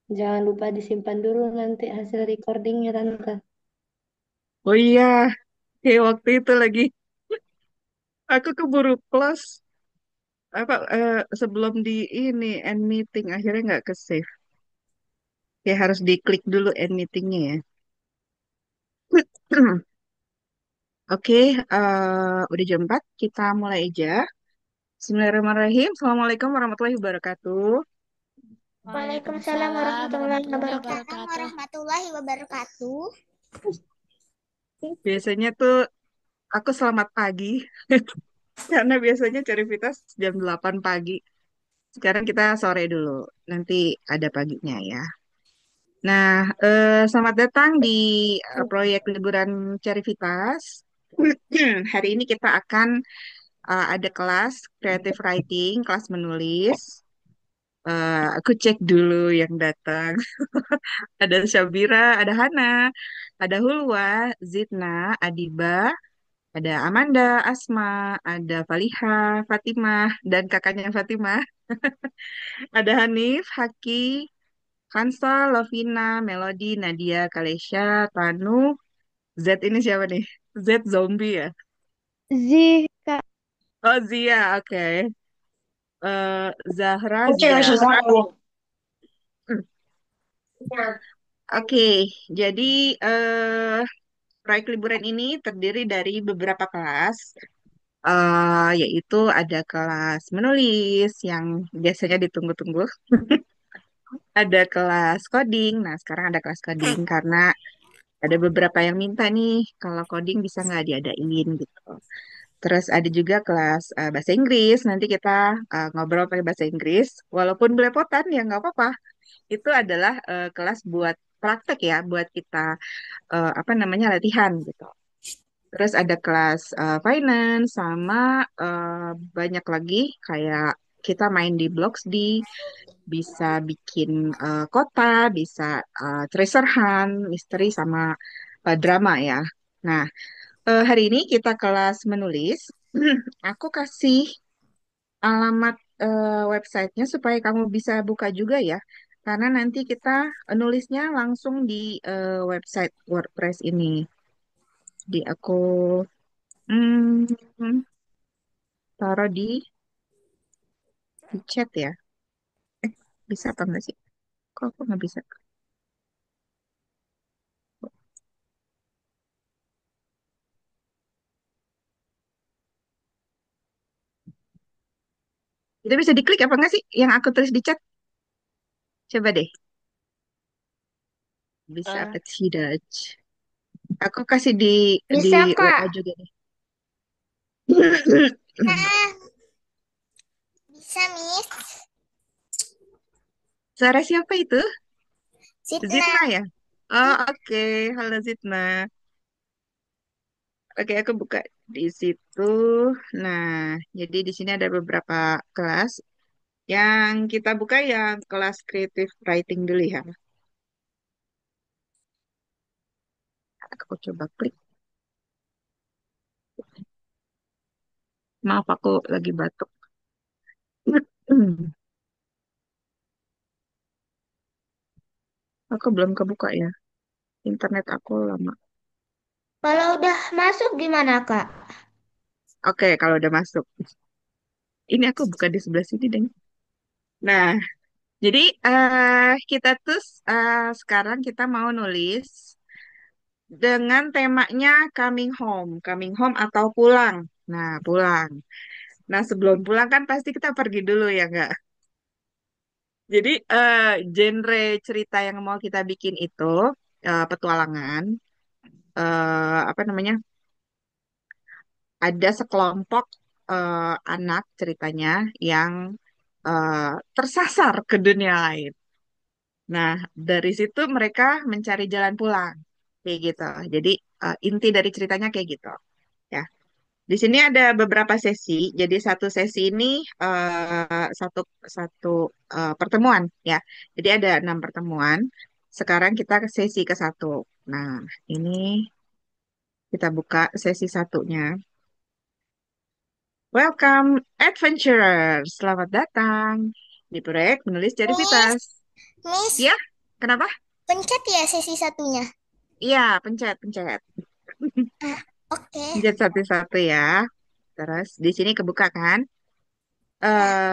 Jangan lupa disimpan dulu nanti hasil recordingnya, Tante. Oh iya, kayak waktu itu lagi aku keburu close sebelum di ini end meeting akhirnya nggak ke save. Ya harus diklik dulu end meetingnya ya. Oke, udah jam 4, kita mulai aja. Bismillahirrahmanirrahim. Assalamualaikum warahmatullahi wabarakatuh. Waalaikumsalam Waalaikumsalam warahmatullahi warahmatullahi wabarakatuh. Waalaikumsalam wabarakatuh. warahmatullahi wabarakatuh. Biasanya tuh aku selamat pagi karena biasanya Cerivitas jam 8 pagi. Sekarang kita sore dulu. Nanti ada paginya ya. Nah, selamat datang di proyek liburan Cerivitas. Hari ini kita akan ada kelas creative writing, kelas menulis. Aku cek dulu yang datang. Ada Syabira, ada Hana, ada Hulwa, Zidna, Adiba, ada Amanda, Asma, ada Faliha, Fatimah, dan kakaknya Fatimah. Ada Hanif, Haki, Kansa, Lovina, Melody, Nadia, Kalesha, Tanu, Z ini siapa nih? Z zombie ya? Zika. Oh Zia, oke. Zahra, Oke, Zia. semuanya. Hmm, Oke, jadi eh proyek liburan ini terdiri dari beberapa kelas, yaitu ada kelas menulis yang biasanya ditunggu-tunggu, ada kelas coding. Nah, sekarang ada kelas coding karena ada beberapa yang minta nih, kalau coding bisa nggak diadain gitu. Terus ada juga kelas bahasa Inggris. Nanti kita ngobrol pakai bahasa Inggris, walaupun belepotan ya nggak apa-apa. Itu adalah kelas buat praktek ya, buat kita apa namanya latihan gitu. Terus ada kelas finance sama banyak lagi kayak kita main di Blocksdi, bisa bikin kota, bisa treasure hunt, misteri sama drama ya. Nah, hari ini kita kelas menulis. Aku kasih alamat websitenya supaya kamu bisa buka juga ya. Karena nanti kita nulisnya langsung di website WordPress ini. Di aku hmm, taruh di chat ya. Eh, bisa apa enggak sih? Kok aku nggak bisa? Itu bisa diklik apa enggak sih? Yang aku tulis di chat? Coba deh. Bisa apa tidak? Aku kasih di Bisa, Kak. WA juga deh. Nah, bisa, Miss. Suara siapa itu? Sitna. Zitna ya? Oh, oke. Halo Zitna. Oke, aku buka di situ. Nah, jadi di sini ada beberapa kelas. Yang kita buka yang kelas creative writing dulu ya. Aku coba klik. Maaf, aku lagi batuk. Aku belum kebuka ya. Internet aku lama. Kalau udah masuk gimana, Kak? Oke, kalau udah masuk. Ini aku buka di sebelah sini deh. Nah, jadi kita tuh sekarang kita mau nulis dengan temanya coming home atau pulang. Nah, pulang. Nah, sebelum pulang kan pasti kita pergi dulu ya, nggak? Jadi, genre cerita yang mau kita bikin itu petualangan, apa namanya? Ada sekelompok anak ceritanya yang tersasar ke dunia lain. Nah, dari situ mereka mencari jalan pulang, kayak gitu. Jadi, inti dari ceritanya kayak gitu. Ya. Di sini ada beberapa sesi. Jadi satu sesi ini satu satu pertemuan ya. Jadi ada 6 pertemuan. Sekarang kita ke sesi ke 1. Nah, ini kita buka sesi satunya. Welcome, adventurers. Selamat datang di proyek menulis Miss, Cervitas. Miss, Ya, Kenapa? Pencet ya sesi satunya. Iya, pencet, pencet. Ah, oke. Pencet satu-satu ya. Terus di sini kebuka kan?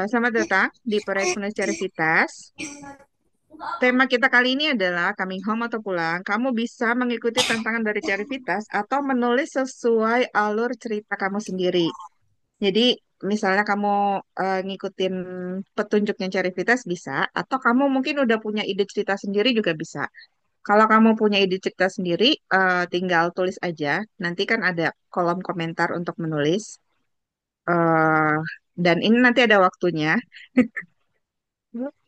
Selamat datang di proyek penulis cerdas. Tema kita kali ini adalah coming home atau pulang. Kamu bisa mengikuti tantangan dari Cervitas atau menulis sesuai alur cerita kamu sendiri. Jadi, misalnya kamu ngikutin petunjuknya Cervitas bisa, atau kamu mungkin udah punya ide cerita sendiri juga bisa. Kalau kamu punya ide cerita sendiri, tinggal tulis aja. Nanti kan ada kolom komentar untuk menulis. eh dan ini nanti ada waktunya.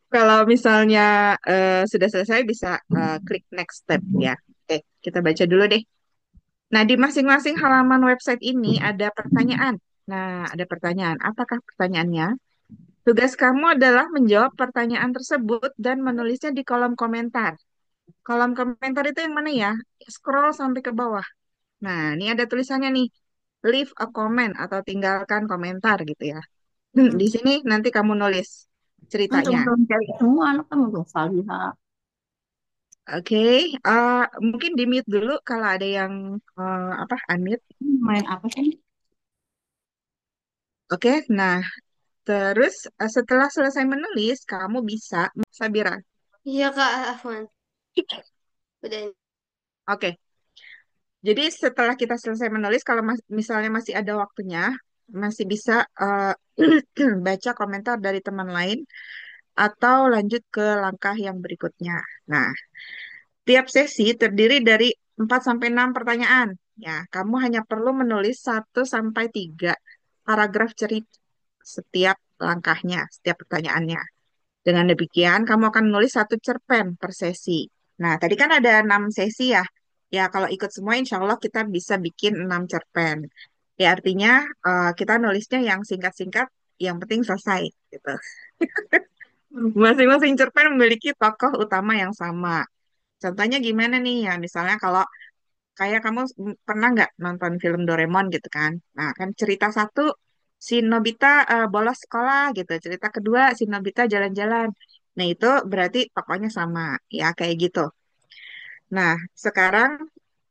Kalau misalnya sudah selesai bisa klik next step ya. Oke, kita baca dulu deh. Nah, di masing-masing halaman website ini ada pertanyaan. Nah, ada pertanyaan. Apakah pertanyaannya? Tugas kamu adalah menjawab pertanyaan tersebut dan menulisnya di kolom komentar. Kolom komentar itu yang mana ya? Scroll sampai ke bawah. Nah, ini ada tulisannya nih. Leave a comment atau tinggalkan komentar gitu ya. Di sini nanti kamu nulis Kan ceritanya. teman-teman cewek semua anak kan udah Salihah. Oke, mungkin di mute dulu kalau ada yang apa unmute. Main apa sih? Oke, nah terus setelah selesai menulis kamu bisa Sabira. Iya Kak Afwan. Udah. Oke, jadi setelah kita selesai menulis kalau misalnya masih ada waktunya masih bisa baca komentar dari teman lain atau lanjut ke langkah yang berikutnya. Nah, tiap sesi terdiri dari 4 sampai 6 pertanyaan. Ya, kamu hanya perlu menulis 1 sampai 3 paragraf cerita setiap langkahnya, setiap pertanyaannya. Dengan demikian, kamu akan menulis 1 cerpen per sesi. Nah, tadi kan ada 6 sesi ya. Ya, kalau ikut semua, insya Allah kita bisa bikin 6 cerpen. Ya, artinya kita nulisnya yang singkat-singkat, yang penting selesai. Gitu. Masing-masing cerpen memiliki tokoh utama yang sama. Contohnya gimana nih ya? Misalnya kalau kayak kamu pernah nggak nonton film Doraemon gitu kan? Nah, kan cerita satu si Nobita bolos sekolah gitu. Cerita kedua si Nobita jalan-jalan. Nah, itu berarti tokohnya sama. Ya, kayak gitu. Nah, sekarang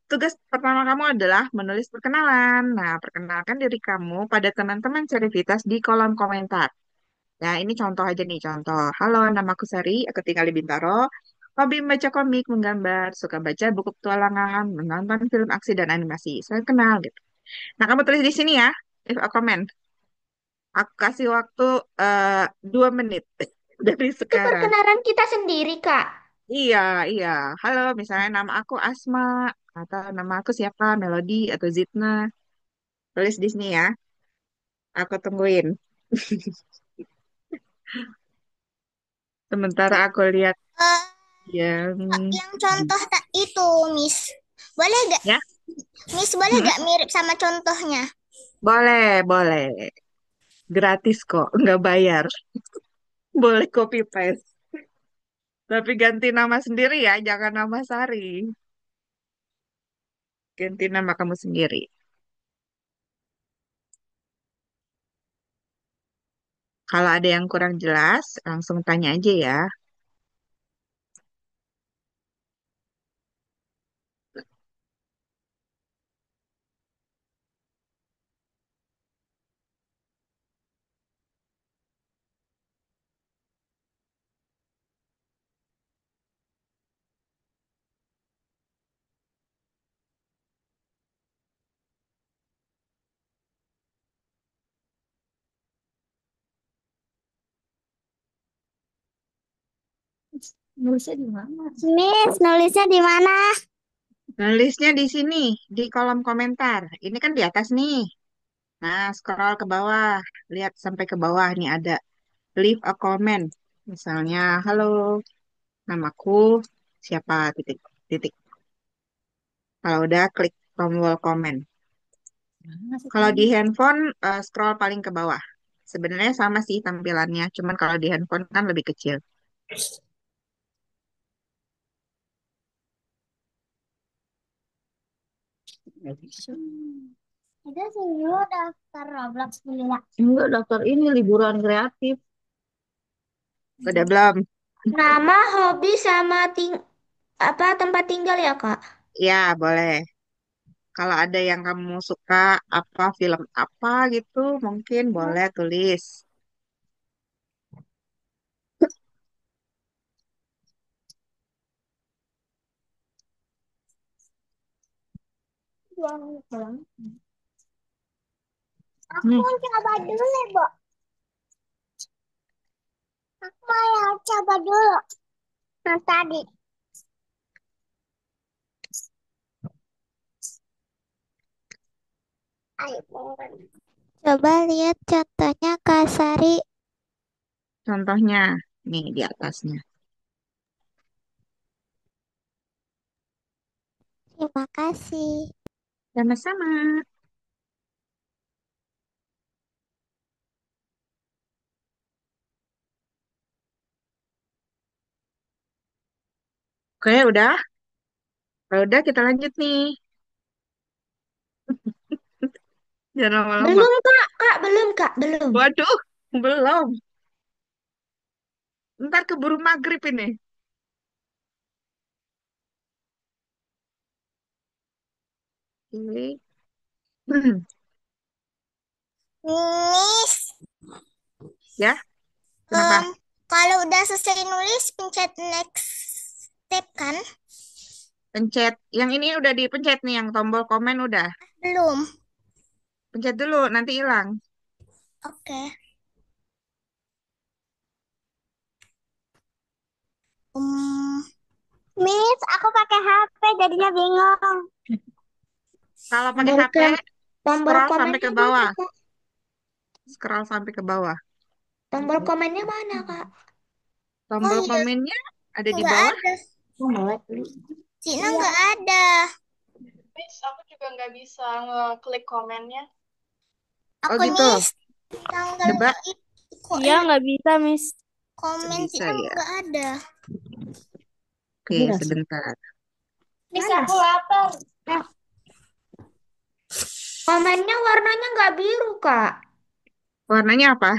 tugas pertama kamu adalah menulis perkenalan. Nah, perkenalkan diri kamu pada teman-teman Cervitas di kolom komentar. Nah, ini contoh aja nih, contoh. Halo, namaku Sari, aku tinggal di Bintaro. Hobi membaca komik, menggambar, suka baca buku petualangan, menonton film aksi dan animasi. Saya kenal gitu. Nah, kamu tulis di sini ya, leave a comment. Aku kasih waktu 2 menit dari Itu sekarang. perkenalan kita sendiri, Kak. Iya, iya. Halo, misalnya nama aku Asma, atau nama aku siapa, Melody, atau Zidna. Tulis di sini ya, aku tungguin. Sementara aku lihat Eh, yang... yang contoh itu, Miss. Boleh gak? Ya, Miss, boleh hmm? gak mirip sama contohnya? Boleh, boleh. Gratis kok, nggak bayar. Boleh copy paste. Tapi ganti nama sendiri ya, jangan nama Sari. Ganti nama kamu sendiri. Kalau ada yang kurang jelas, langsung tanya aja ya. Nulisnya di mana? Miss, nulisnya di mana? Nulisnya di sini, di kolom komentar. Ini kan di atas nih. Nah, scroll ke bawah. Lihat sampai ke bawah nih ada leave a comment. Misalnya, halo, namaku siapa, titik, titik. Kalau udah, klik tombol komen. Mana sih Kalau kamu? di handphone, scroll paling ke bawah. Sebenarnya sama sih tampilannya, cuman kalau di handphone kan lebih kecil. Nggak bisa. Ada sih dulu daftar Roblox dulu ya. Enggak, daftar ini liburan kreatif. Udah belum? Nama, hobi, sama Apa tempat tinggal ya, Kak? Ya, boleh. Kalau ada yang kamu suka, apa film apa gitu, mungkin boleh tulis. Aku coba dulu, Bu. Aku mau coba dulu. Nah, tadi. Ayo, coba lihat contohnya Kak Sari. Contohnya, nih di atasnya. Terima kasih. Sama-sama. Oke, udah. Kalau udah, kita lanjut nih. Jangan lama-lama. Belum, Kak. Kak, belum, Kak. Belum. Waduh, belum. Ntar keburu maghrib ini. Oke. Miss, Ya, kenapa? kalau udah selesai nulis, pencet next step kan? Pencet. Yang ini udah dipencet nih, yang tombol komen udah. Belum. Pencet dulu, nanti hilang. Oke. Miss, aku pakai HP jadinya bingung. Kalau pakai HP, Tombol scroll sampai ke komennya mana, bawah. Kak? Scroll sampai ke bawah. Tombol komennya mana, Kak? Oh Tombol iya, komennya ada di nggak bawah. ada. Cina nggak ada. Miss, aku juga nggak bisa ngeklik komennya. Oh Aku gitu. Miss, tanggal Coba. Iya, nggak bisa, Miss. komen Bisa Cina ya. nggak ada. Oke, sebentar. Miss, aku lapar. Komennya warnanya nggak biru, Kak. Warnanya apa?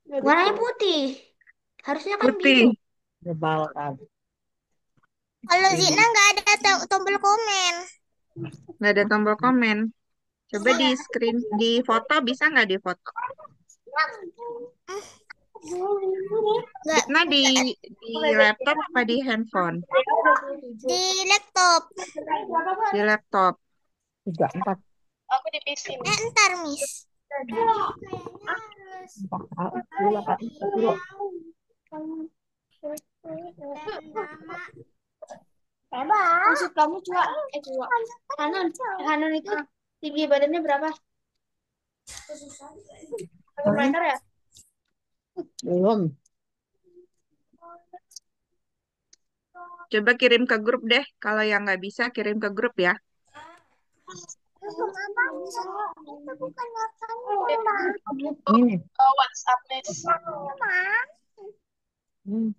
Warnanya putih. Harusnya kan biru. Putih. Kalau Zina nggak ada tombol komen. Nggak ada tombol komen. Coba di screen, di foto bisa nggak di foto? Nggak, Nah, di laptop apa di handphone? di laptop. Di laptop. Aku di PC, Miss. Ntar, Miss. Maksud kamu cua, cua. Hanan itu tinggi badannya berapa? Satu meter ya? Belum. Coba kirim ke grup deh. Kalau yang nggak bisa, kirim ke grup ya. Ini. WhatsApp, Miss.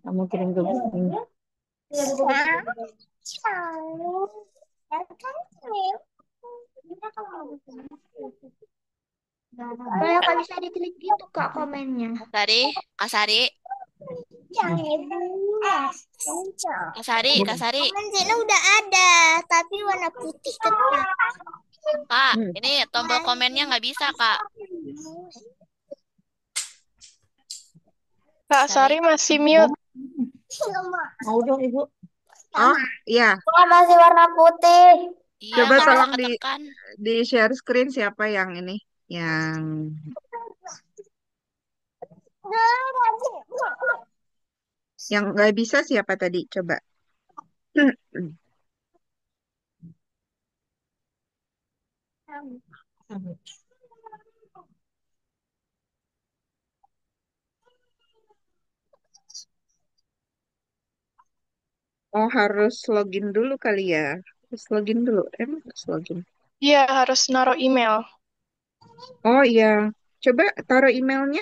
Kamu kirim ke grup. Kayak nggak bisa diklik gitu, Kak, komennya. Sari, Kak Sari, Kak Sari, Kak Sari. Komen Zina udah ada, tapi warna putih tetap. Kak, ini tombol komennya nggak bisa, Kak. Kak Sari masih mute. Mau dong, Ibu. Oh, iya. Masih warna putih. Iya, Coba nggak bisa tolong ketekan. di share screen siapa yang ini. Yang nggak bisa siapa tadi? Coba. Oh, harus login dulu kali ya. Harus login dulu. Emang harus login. Iya, harus naruh email. Oh iya. Coba taruh emailnya.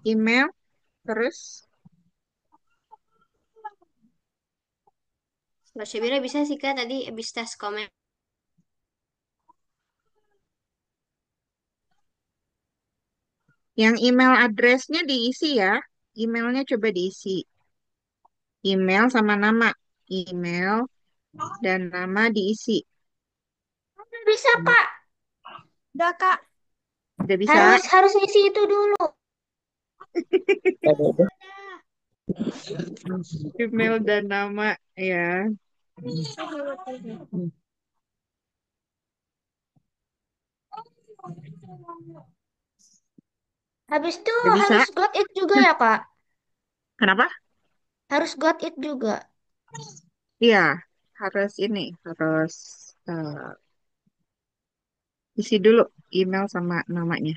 Email. Terus. Mbak Syabira bisa sih Kak tadi habis tes komen. Yang email addressnya diisi ya. Emailnya coba diisi. Email sama nama. email, dan nama diisi. Bisa, Kak. Udah, Kak. Udah bisa? Harus ngisi itu dulu. Email dan nama ya. Habis itu Udah bisa? harus got it juga ya, Kak? Kenapa? Harus got it juga. Iya, harus eh, isi dulu email sama namanya.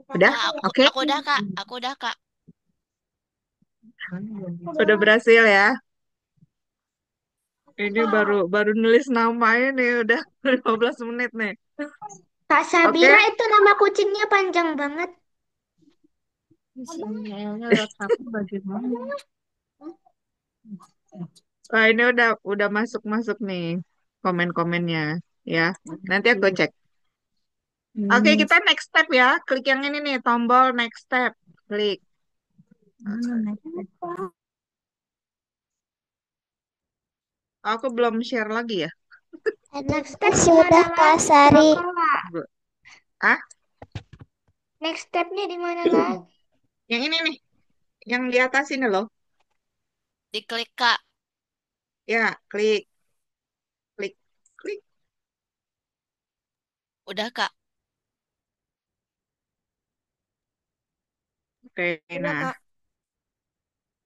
Udah? Ah, Oke? aku udah, Kak. Aku udah, Kak. Udah berhasil ya. Ini baru baru nulis namanya nih udah 15 menit nih. Kak Oke? Sabira itu nama kucingnya panjang banget. Wah, ini udah masuk nih komen-komennya ya. Nanti aku cek. Oke, kita next step ya. Klik yang ini nih, tombol next step. Klik. Aku belum share lagi ya. Next step Sudah, Kak Sari. Ah, Next stepnya di mana lagi? yang ini nih, yang di atas ini loh. Diklik, Kak. Ya, klik, klik, klik. Udah, Kak. Oke, Udah, nah, Kak.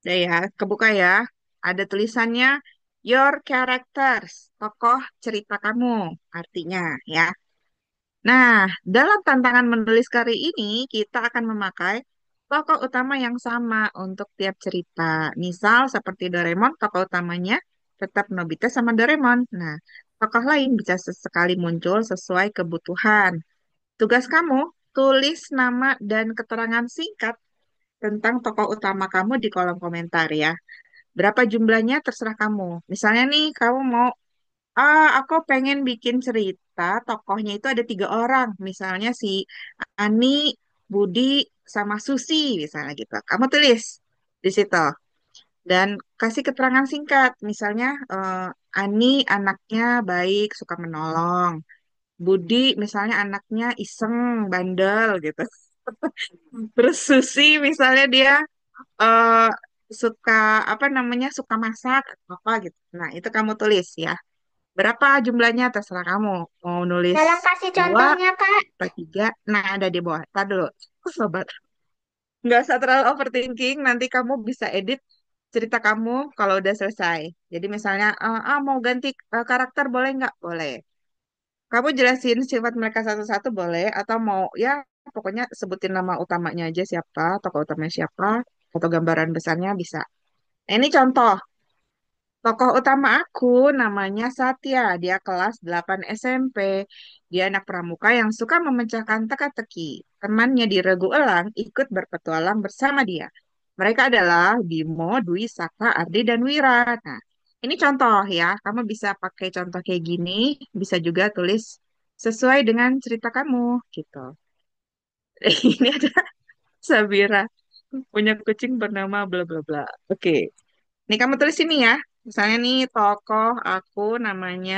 udah ya, kebuka ya. Ada tulisannya Your Characters, tokoh cerita kamu, artinya ya. Nah, dalam tantangan menulis kali ini, kita akan memakai tokoh utama yang sama untuk tiap cerita. Misal seperti Doraemon, tokoh utamanya tetap Nobita sama Doraemon. Nah, tokoh lain bisa sesekali muncul sesuai kebutuhan. Tugas kamu, tulis nama dan keterangan singkat tentang tokoh utama kamu di kolom komentar ya. Berapa jumlahnya terserah kamu. Misalnya nih, kamu mau aku pengen bikin cerita, tokohnya itu ada 3 orang. Misalnya si Ani, Budi, sama Susi, misalnya gitu. Kamu tulis di situ. Dan kasih keterangan singkat. Misalnya, Ani anaknya baik, suka menolong. Budi misalnya anaknya iseng, bandel gitu. Terus Susi misalnya dia eh, suka apa namanya suka masak atau apa gitu. Nah, itu kamu tulis ya. Berapa jumlahnya terserah kamu. Mau nulis Tolong kasih 2 contohnya, Kak. atau 3. Nah, ada di bawah. Tar dulu. Sobat. Nggak usah terlalu overthinking. Nanti kamu bisa edit cerita kamu kalau udah selesai. Jadi misalnya, mau ganti karakter boleh nggak? Boleh. Kamu jelasin sifat mereka satu-satu boleh. Atau mau, ya pokoknya sebutin nama utamanya aja siapa, tokoh utamanya siapa, atau gambaran besarnya bisa. Nah, ini contoh. Tokoh utama aku namanya Satya. Dia kelas 8 SMP. Dia anak pramuka yang suka memecahkan teka-teki. Temannya di Regu Elang ikut berpetualang bersama dia. Mereka adalah Bimo, Dwi, Saka, Ardi, dan Wira. Nah, ini contoh ya. Kamu bisa pakai contoh kayak gini. Bisa juga tulis sesuai dengan cerita kamu gitu. Ini ada Sabira punya kucing bernama bla bla bla. Oke. Nih kamu tulis ini ya. Misalnya nih tokoh aku namanya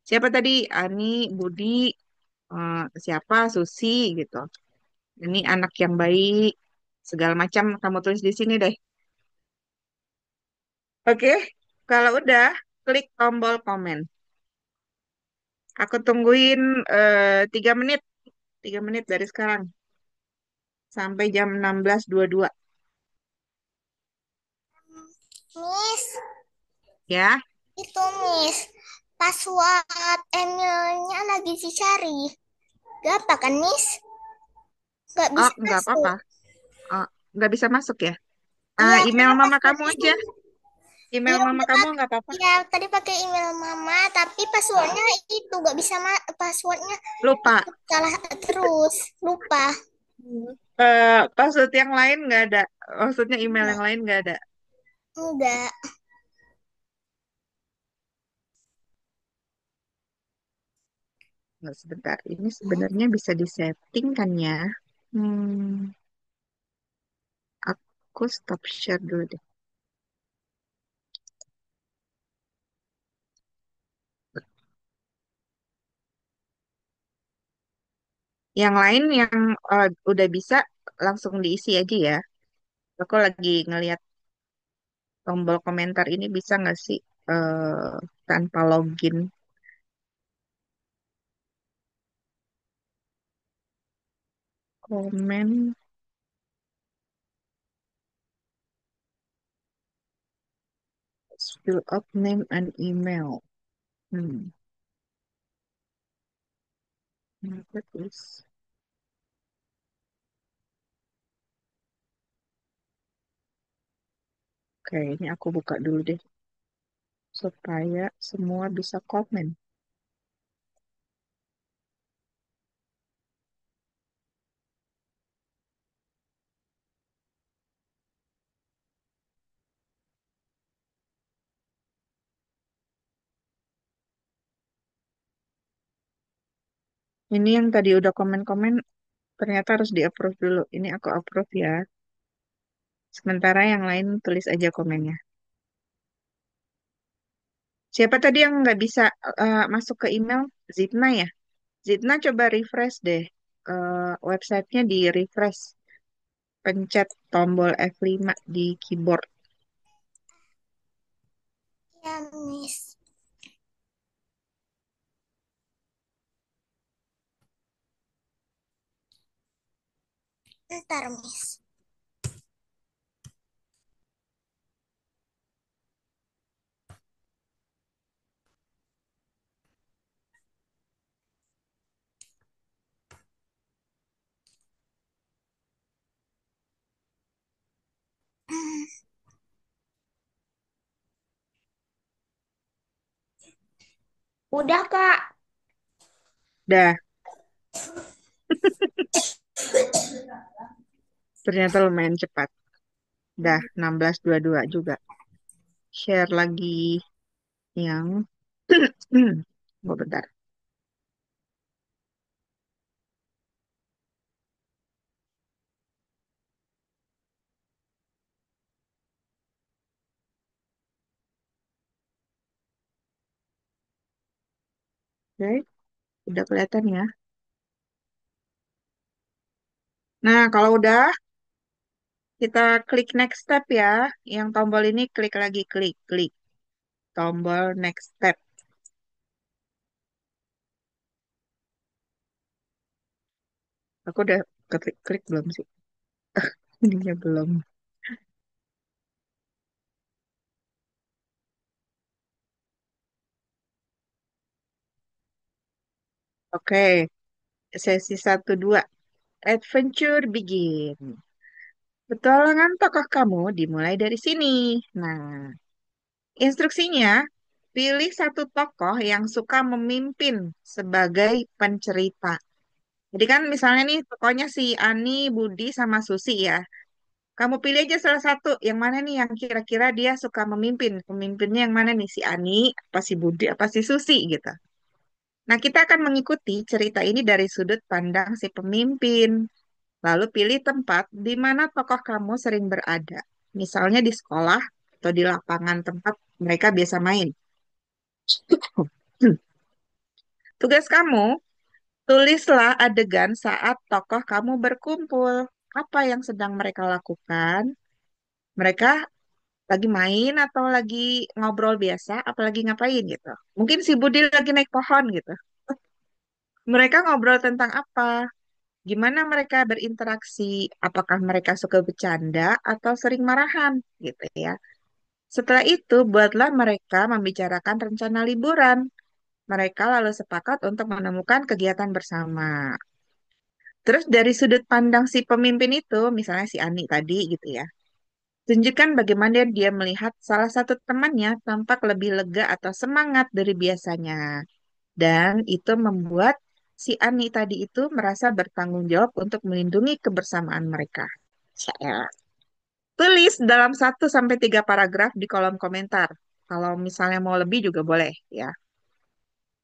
siapa tadi? Ani, Budi, eh, siapa? Susi gitu. Ini anak yang baik, segala macam kamu tulis di sini deh. Oke, kalau udah klik tombol komen. Aku tungguin 3 menit, 3 menit dari sekarang sampai jam 16.22 Miss, ya. itu Miss. Password emailnya lagi dicari. Gak apa kan, Miss? Gak Oh, bisa nggak apa-apa. masuk. Oh, nggak bisa masuk ya? Iya, Email tadi mama kamu passwordnya. aja. Email Iya, mama udah kamu nggak apa-apa. ya, tadi pakai email mama, tapi passwordnya itu gak bisa passwordnya Lupa. salah terus, lupa. Password yang lain nggak ada. Maksudnya email yang lain nggak ada. Enggak. Nggak, sebentar. Ini sebenarnya bisa disetting kan ya? Hmm, aku stop share dulu deh. Yang lain yang udah bisa langsung diisi aja ya. Aku lagi ngelihat tombol komentar ini bisa nggak sih tanpa login? Komen, fill up name and email. Hmm. Apa tulis? Oke, ini aku buka dulu deh supaya semua bisa komen. Ini yang tadi udah komen-komen ternyata harus di-approve dulu. Ini aku approve ya. Sementara yang lain tulis aja komennya. Siapa tadi yang nggak bisa masuk ke email? Zidna ya? Zidna coba refresh deh. Websitenya di refresh. Pencet tombol F5 di keyboard. Ya, Miss. Ntar, Miss. Udah, Kak. Dah, ternyata lumayan cepat. Dah, 16.22 juga. Share lagi yang... Oh, bentar. Oke, udah kelihatan ya. Nah, kalau udah, kita klik next step ya. Yang tombol ini klik lagi, klik, klik. Tombol next step. Aku udah klik, klik belum sih? Ininya belum. Oke, sesi 1-2. Adventure begin. Petualangan tokoh kamu dimulai dari sini. Nah, instruksinya, pilih satu tokoh yang suka memimpin sebagai pencerita. Jadi kan misalnya nih tokohnya si Ani, Budi, sama Susi ya. Kamu pilih aja salah satu. Yang mana nih yang kira-kira dia suka memimpin. Pemimpinnya yang mana nih? Si Ani, apa si Budi, apa si Susi gitu. Nah, kita akan mengikuti cerita ini dari sudut pandang si pemimpin. Lalu pilih tempat di mana tokoh kamu sering berada. Misalnya di sekolah atau di lapangan tempat mereka biasa main. Tugas kamu, tulislah adegan saat tokoh kamu berkumpul. Apa yang sedang mereka lakukan? Mereka lagi main atau lagi ngobrol biasa, apalagi ngapain gitu. Mungkin si Budi lagi naik pohon gitu. Mereka ngobrol tentang apa? Gimana mereka berinteraksi? Apakah mereka suka bercanda atau sering marahan gitu ya. Setelah itu, buatlah mereka membicarakan rencana liburan. Mereka lalu sepakat untuk menemukan kegiatan bersama. Terus dari sudut pandang si pemimpin itu, misalnya si Ani tadi gitu ya, tunjukkan bagaimana dia melihat salah satu temannya tampak lebih lega atau semangat dari biasanya. Dan itu membuat si Ani tadi itu merasa bertanggung jawab untuk melindungi kebersamaan mereka. Saya tulis dalam 1 sampai 3 paragraf di kolom komentar. Kalau misalnya mau lebih juga boleh ya.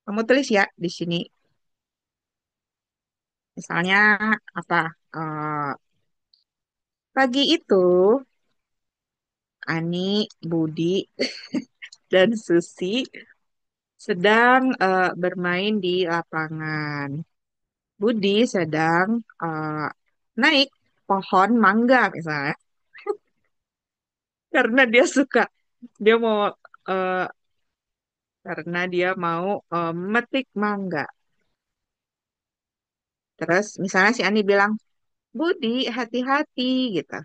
Kamu tulis ya di sini. Misalnya apa? eh, Pagi itu Ani, Budi, dan Susi sedang bermain di lapangan. Budi sedang eh, naik pohon mangga misalnya, karena dia suka, dia mau eh, karena dia mau metik mangga. Terus misalnya si Ani bilang, Budi hati-hati gitu,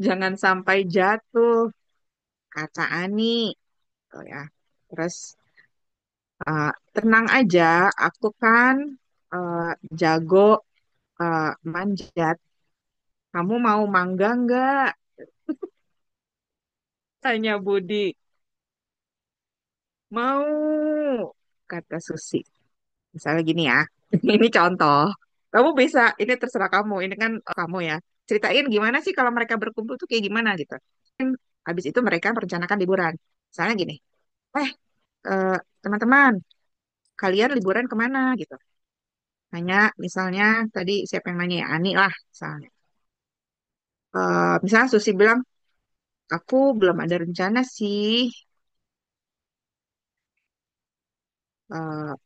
jangan sampai jatuh, kata Ani. Gitu ya. Terus tenang aja, aku kan eh, jago manjat. Kamu mau mangga nggak? Tanya Budi. Mau, kata Susi. Misalnya gini ya, ini contoh. Kamu bisa, ini terserah kamu. Ini kan kamu ya. Ceritain gimana sih kalau mereka berkumpul tuh kayak gimana gitu. Kan habis itu mereka merencanakan liburan. Misalnya gini, eh eh, teman-teman, kalian liburan kemana gitu. Nanya, misalnya tadi siapa yang nanya ya, Ani lah misalnya. Misalnya Susi bilang, aku belum ada rencana sih.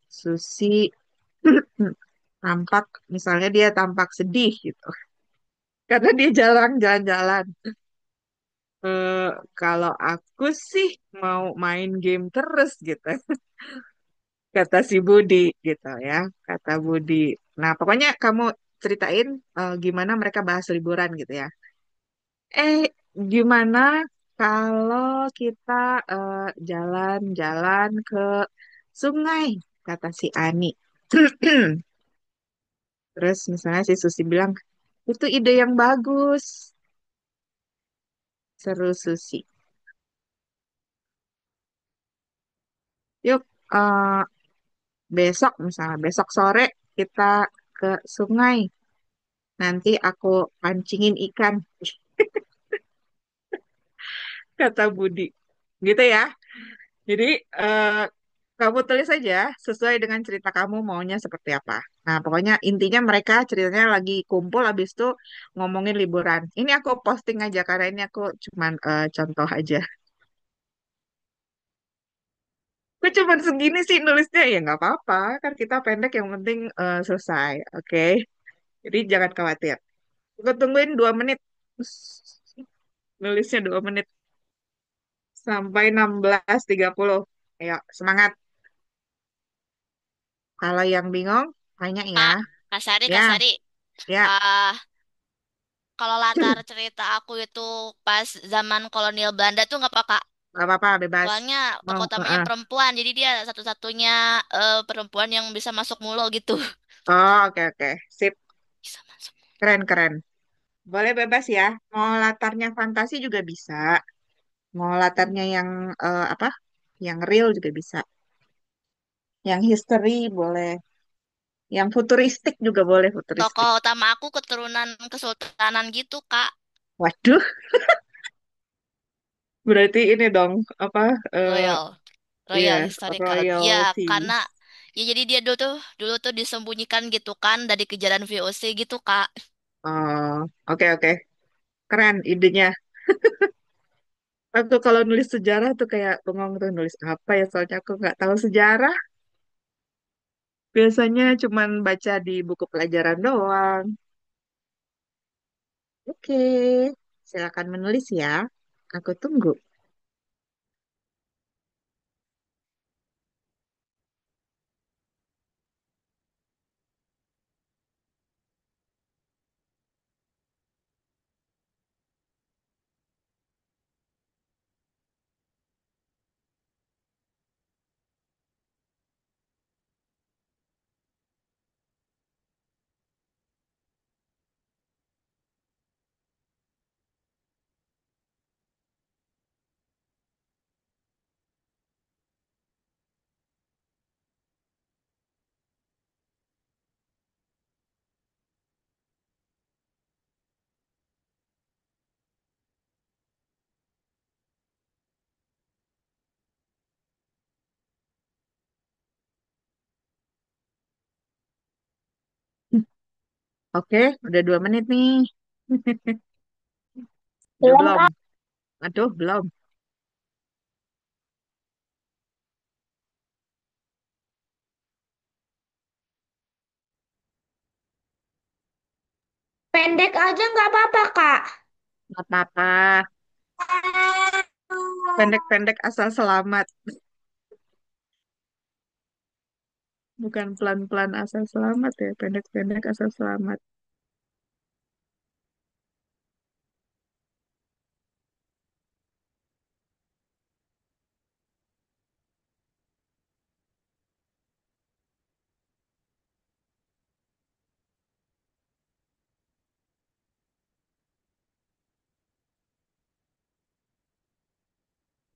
Susi tampak, misalnya dia tampak sedih gitu. Karena dia jarang jalan-jalan. Eh, Kalau aku sih mau main game terus gitu. Kata si Budi gitu ya. Kata Budi. Nah, pokoknya kamu ceritain gimana mereka bahas liburan gitu ya. Eh, gimana kalau kita jalan-jalan ke sungai, kata si Ani. Terus misalnya si Susi bilang, itu ide yang bagus, seru Susi. Yuk, besok misalnya, besok sore kita ke sungai. Nanti aku pancingin ikan, kata Budi. Gitu ya. Jadi, eh, kamu tulis saja sesuai dengan cerita kamu maunya seperti apa. Nah, pokoknya intinya mereka ceritanya lagi kumpul habis itu ngomongin liburan. Ini aku posting aja karena ini aku cuman contoh aja. Aku cuman segini sih nulisnya ya nggak apa-apa kan kita pendek yang penting selesai. Oke. Jadi jangan khawatir. Aku tungguin 2 menit. Nulisnya 2 menit sampai 16.30. Ayo semangat. Kalau yang bingung tanya ya. Kak, Ya, Kak Sari. ya. ah Kalau latar cerita aku itu pas zaman kolonial Belanda tuh nggak apa Kak. Gak apa-apa, bebas. Soalnya Mau, tokoh utamanya perempuan, jadi dia satu-satunya perempuan yang bisa masuk mulo gitu. Oh, oke, oke. Sip. Bisa masuk. Keren, keren. Boleh bebas ya. Mau latarnya fantasi juga bisa. Mau latarnya yang apa? Yang real juga bisa. Yang history boleh. Yang futuristik juga boleh, futuristik. Tokoh utama aku keturunan kesultanan gitu Kak. Waduh, berarti ini dong, apa? eh Royal, Iya, Royal Historical. Ya, royalty. karena ya jadi dia dulu tuh disembunyikan gitu kan dari kejaran VOC gitu Kak. Oh, oke, oke. Keren idenya. Aku kalau nulis sejarah tuh kayak bengong tuh nulis apa ya, soalnya aku nggak tahu sejarah. Biasanya cuman baca di buku pelajaran doang. Oke, silakan menulis ya. Aku tunggu. Oke, udah 2 menit nih. Udah Belum, belum? Kak. Aduh, belum. Pendek aja nggak apa-apa, Kak. Nggak apa-apa. Pendek-pendek asal selamat. Bukan pelan-pelan asal selamat ya. Pendek-pendek asal selamat.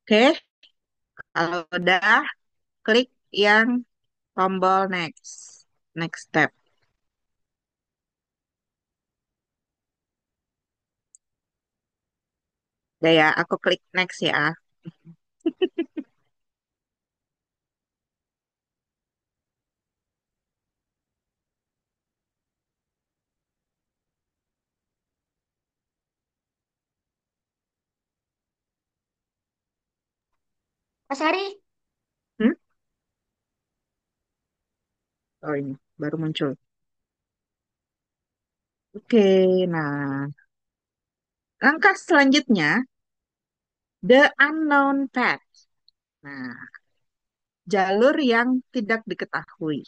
Oke, kalau udah klik yang tombol next. Next step. Udah ya, aku klik next ya. Mas Ari, Hmm? Oh ini, baru muncul. Oke, nah langkah selanjutnya, the unknown path. Nah, jalur yang tidak diketahui.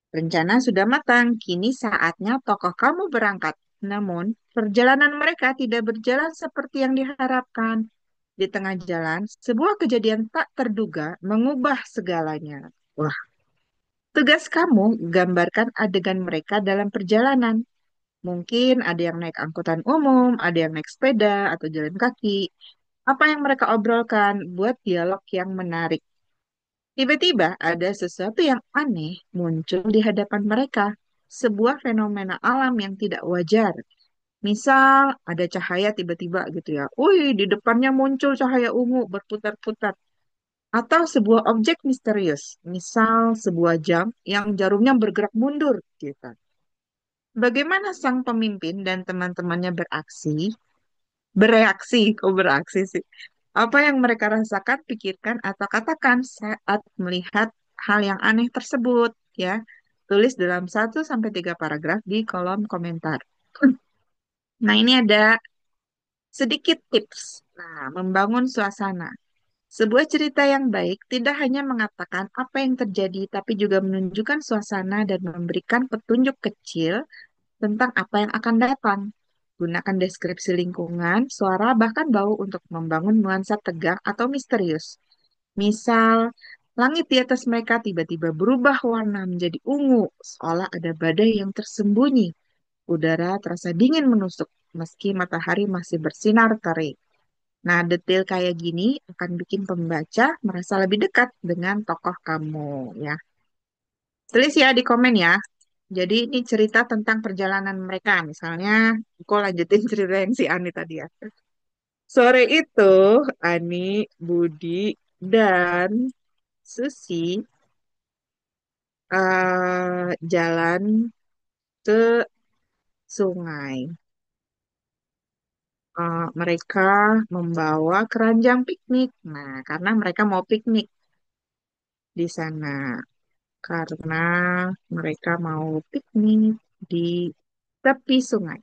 Rencana sudah matang, kini saatnya tokoh kamu berangkat. Namun, perjalanan mereka tidak berjalan seperti yang diharapkan. Di tengah jalan, sebuah kejadian tak terduga mengubah segalanya. Wah, tugas kamu gambarkan adegan mereka dalam perjalanan. Mungkin ada yang naik angkutan umum, ada yang naik sepeda, atau jalan kaki. Apa yang mereka obrolkan buat dialog yang menarik. Tiba-tiba ada sesuatu yang aneh muncul di hadapan mereka. Sebuah fenomena alam yang tidak wajar. Misal ada cahaya tiba-tiba gitu ya. Wih, di depannya muncul cahaya ungu berputar-putar. Atau sebuah objek misterius. Misal sebuah jam yang jarumnya bergerak mundur gitu. Bagaimana sang pemimpin dan teman-temannya bereaksi, kok bereaksi sih? Apa yang mereka rasakan, pikirkan, atau katakan saat melihat hal yang aneh tersebut, ya. Tulis dalam 1 sampai 3 paragraf di kolom komentar. Nah, ini ada sedikit tips. Nah, membangun suasana. Sebuah cerita yang baik tidak hanya mengatakan apa yang terjadi, tapi juga menunjukkan suasana dan memberikan petunjuk kecil tentang apa yang akan datang. Gunakan deskripsi lingkungan, suara, bahkan bau untuk membangun nuansa tegang atau misterius. Misal, langit di atas mereka tiba-tiba berubah warna menjadi ungu, seolah ada badai yang tersembunyi. Udara terasa dingin menusuk, meski matahari masih bersinar terik. Nah, detail kayak gini akan bikin pembaca merasa lebih dekat dengan tokoh kamu, ya. Tulis ya di komen ya. Jadi ini cerita tentang perjalanan mereka. Misalnya, aku lanjutin cerita yang si Ani tadi ya. Sore itu, Ani, Budi, dan Susi jalan ke sungai. Mereka membawa keranjang piknik. Nah, karena mereka mau piknik di sana. Karena mereka mau piknik di tepi sungai.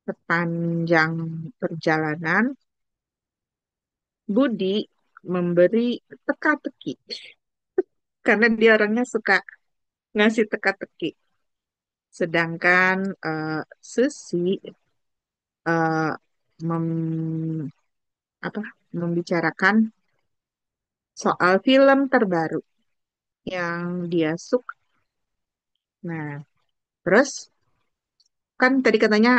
Sepanjang perjalanan, Budi memberi teka-teki karena dia orangnya suka ngasih teka-teki. Sedangkan Susi eh, mem- apa, membicarakan soal film terbaru yang dia suka. Nah, terus kan tadi katanya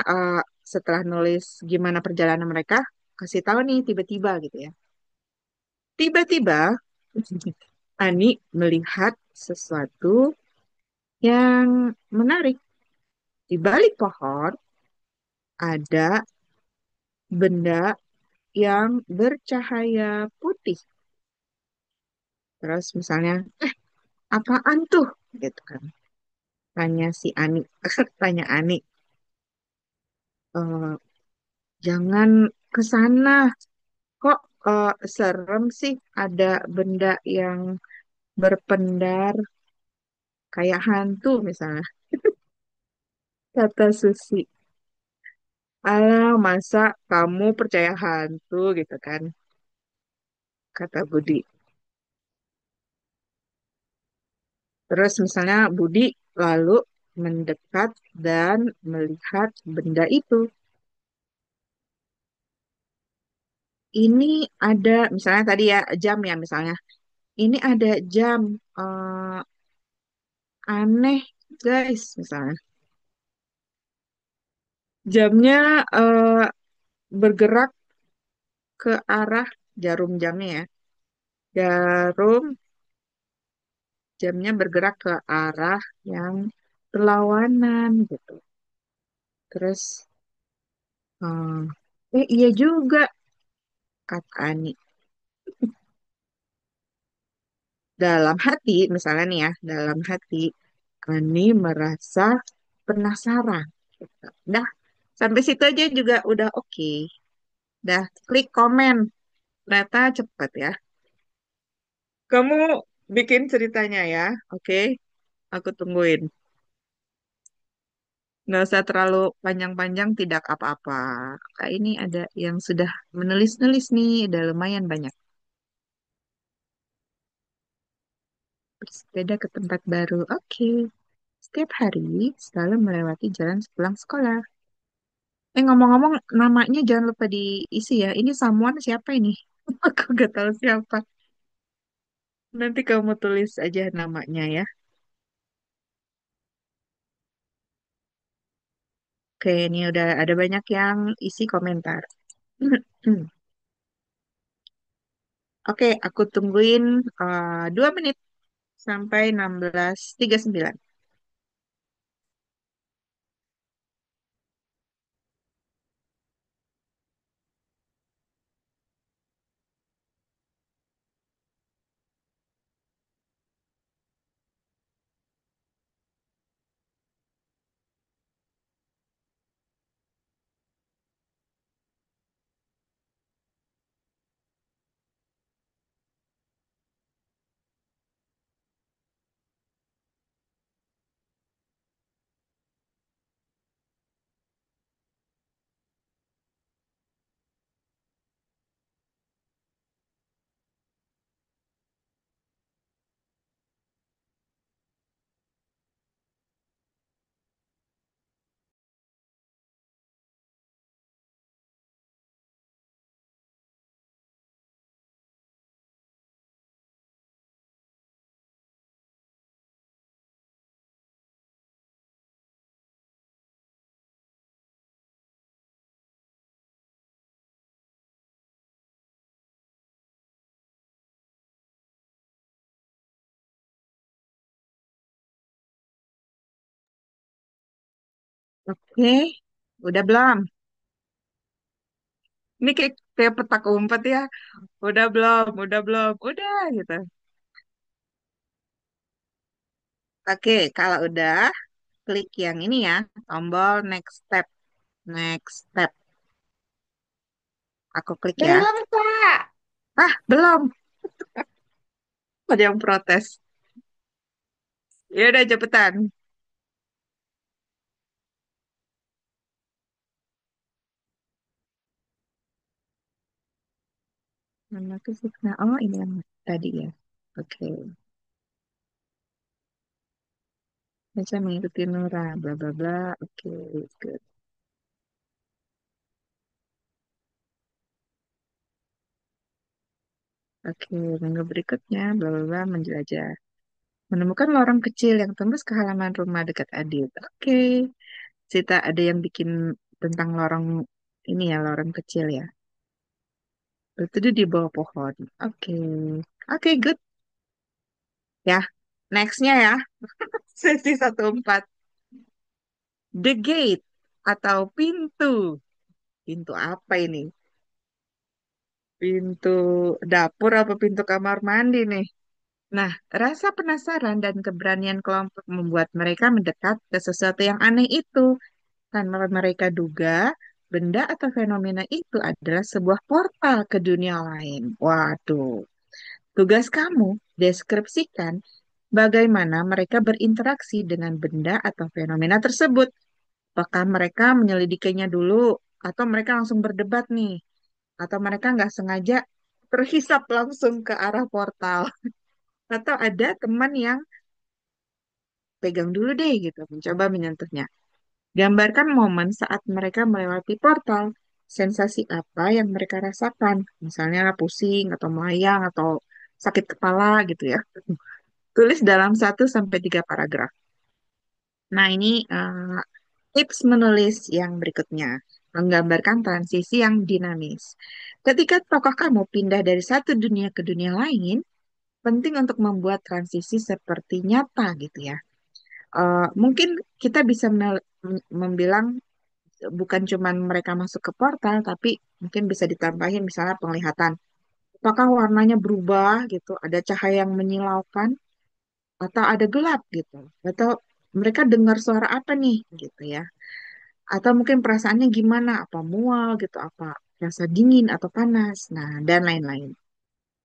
setelah nulis gimana perjalanan mereka, kasih tahu nih tiba-tiba gitu ya. Tiba-tiba Ani melihat sesuatu yang menarik. Di balik pohon ada benda yang bercahaya putih. Terus misalnya, apaan tuh? Gitu kan. Tanya si Ani. Tanya Ani. "Eh, jangan ke sana. Kok serem sih ada benda yang berpendar kayak hantu misalnya. Kata Susi, alah masa kamu percaya hantu gitu kan, kata Budi. Terus misalnya Budi lalu mendekat dan melihat benda itu. Ini ada, misalnya tadi ya, jam ya misalnya. Ini ada jam aneh, guys, misalnya. Jamnya bergerak ke arah jarum jamnya ya. Jarum jamnya bergerak ke arah yang berlawanan gitu. Terus, iya juga, kata Ani. Dalam hati, misalnya nih ya, dalam hati, Ani merasa penasaran. Gitu. Dah, sampai situ aja juga udah oke. Dah, klik komen. Ternyata cepet ya. Kamu bikin ceritanya ya, oke? Aku tungguin. Nggak usah terlalu panjang-panjang, tidak apa-apa. Kak ini ada yang sudah menulis-nulis nih, udah lumayan banyak. Bersepeda ke tempat baru, oke. Setiap hari selalu melewati jalan sepulang sekolah. Ngomong-ngomong, namanya jangan lupa diisi ya. Ini someone siapa ini? Aku gak tahu siapa. Nanti kamu tulis aja namanya ya. Oke, ini udah ada banyak yang isi komentar. Oke, aku tungguin 2 menit sampai 16.39. Oke, udah belum? Ini kayak petak umpet ya. Udah belum? Udah belum? Udah gitu. Oke, kalau udah, klik yang ini ya, tombol next step. Next step. Aku klik ya. Belum, Kak. Ah, belum. Ada yang protes. Ya udah cepetan. Mana tuh sih? Nah, oh ini yang tadi ya. Oke. Bisa mengikuti Nora, bla bla bla. Oke, good. Oke, minggu berikutnya, bla bla bla menjelajah. Menemukan lorong kecil yang tembus ke halaman rumah dekat Adit. Oke. Sita ada yang bikin tentang lorong ini ya, lorong kecil ya. Itu di bawah pohon. Oke. Oke, good. Ya, nextnya ya. Sesi 14. The gate atau pintu. Pintu apa ini? Pintu dapur apa pintu kamar mandi nih? Nah, rasa penasaran dan keberanian kelompok membuat mereka mendekat ke sesuatu yang aneh itu. Karena mereka duga benda atau fenomena itu adalah sebuah portal ke dunia lain. Waduh, tugas kamu deskripsikan bagaimana mereka berinteraksi dengan benda atau fenomena tersebut. Apakah mereka menyelidikinya dulu, atau mereka langsung berdebat nih, atau mereka nggak sengaja terhisap langsung ke arah portal, atau ada teman yang pegang dulu deh gitu, mencoba menyentuhnya. Gambarkan momen saat mereka melewati portal, sensasi apa yang mereka rasakan, misalnya pusing atau melayang atau sakit kepala gitu ya. Tulis dalam 1 sampai 3 paragraf. Nah, ini tips menulis yang berikutnya. Menggambarkan transisi yang dinamis. Ketika tokoh kamu pindah dari satu dunia ke dunia lain, penting untuk membuat transisi seperti nyata gitu ya. Mungkin kita bisa membilang bukan cuman mereka masuk ke portal, tapi mungkin bisa ditambahin misalnya penglihatan. Apakah warnanya berubah gitu, ada cahaya yang menyilaukan, atau ada gelap gitu, atau mereka dengar suara apa nih gitu ya, atau mungkin perasaannya gimana, apa mual gitu, apa rasa dingin atau panas, nah dan lain-lain.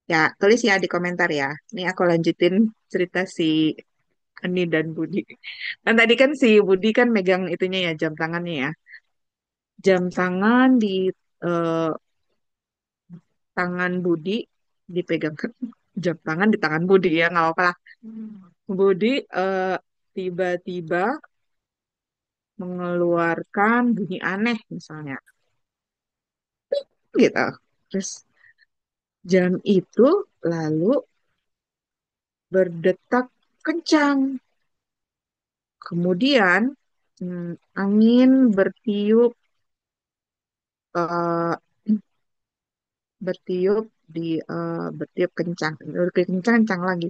Ya, tulis ya di komentar ya. Ini aku lanjutin cerita si Ani dan Budi. Kan tadi kan si Budi kan megang itunya ya, jam tangannya ya. Jam tangan di eh, tangan Budi dipegang jam tangan di tangan Budi ya, nggak apa-apa lah. Budi tiba-tiba mengeluarkan bunyi aneh misalnya gitu. Terus jam itu lalu berdetak kencang. Kemudian angin bertiup eh, bertiup bertiup kencang, kencang kencang lagi.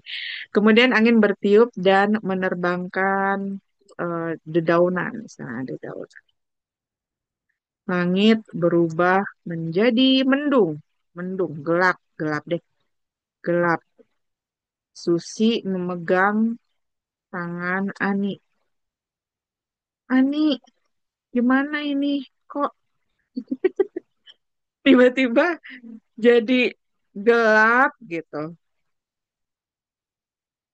Kemudian angin bertiup dan menerbangkan dedaunan, misalnya dedaunan. Langit berubah menjadi mendung, mendung, gelap, gelap deh, gelap. Susi memegang tangan Ani. Ani, gimana ini? Kok tiba-tiba jadi gelap gitu?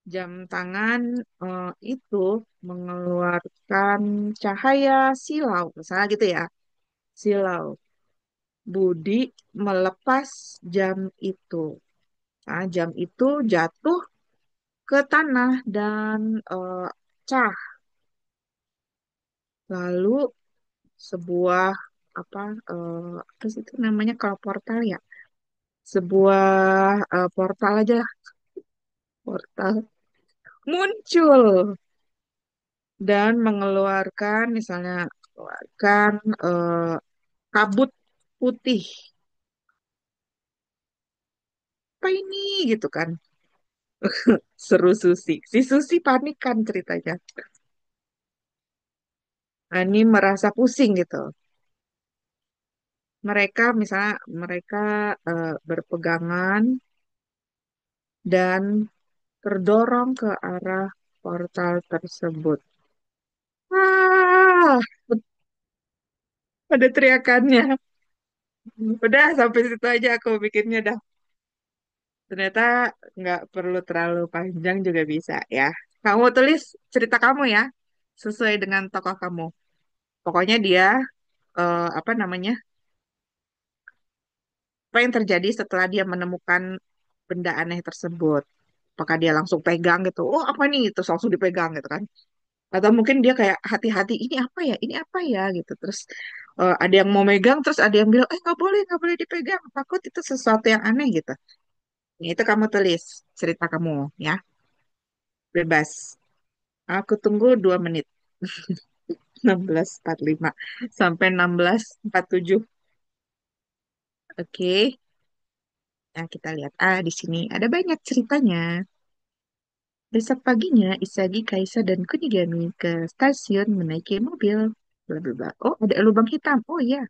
Jam tangan itu mengeluarkan cahaya silau, misalnya gitu ya, silau. Budi melepas jam itu. Nah, jam itu jatuh ke tanah dan pecah. Lalu sebuah apa apa sih itu namanya kalau portal ya? Sebuah portal aja lah, portal muncul dan mengeluarkan misalnya mengeluarkan eh, kabut putih. Apa ini gitu kan? Seru Susi. Si Susi panik kan ceritanya. Ani merasa pusing gitu. Mereka misalnya mereka berpegangan dan terdorong ke arah portal tersebut. Ah, ada teriakannya. Udah sampai situ aja aku bikinnya dah. Ternyata nggak perlu terlalu panjang juga bisa ya. Kamu tulis cerita kamu ya, sesuai dengan tokoh kamu. Pokoknya dia apa namanya? Apa yang terjadi setelah dia menemukan benda aneh tersebut? Apakah dia langsung pegang gitu? Oh, apa nih? Terus langsung dipegang gitu kan? Atau mungkin dia kayak hati-hati, ini apa ya? Ini apa ya? Gitu. Terus ada yang mau megang, terus ada yang bilang, nggak boleh dipegang. Takut itu sesuatu yang aneh gitu. Nah, itu kamu tulis cerita kamu ya, bebas. Aku tunggu 2 menit. 16.45 sampai 16.47. Oke. Nah, kita lihat. Di sini ada banyak ceritanya. Besok paginya, Isagi, Kaisa, dan Kunigami ke stasiun menaiki mobil. Bla bla bla. Oh, ada lubang hitam. Oh iya.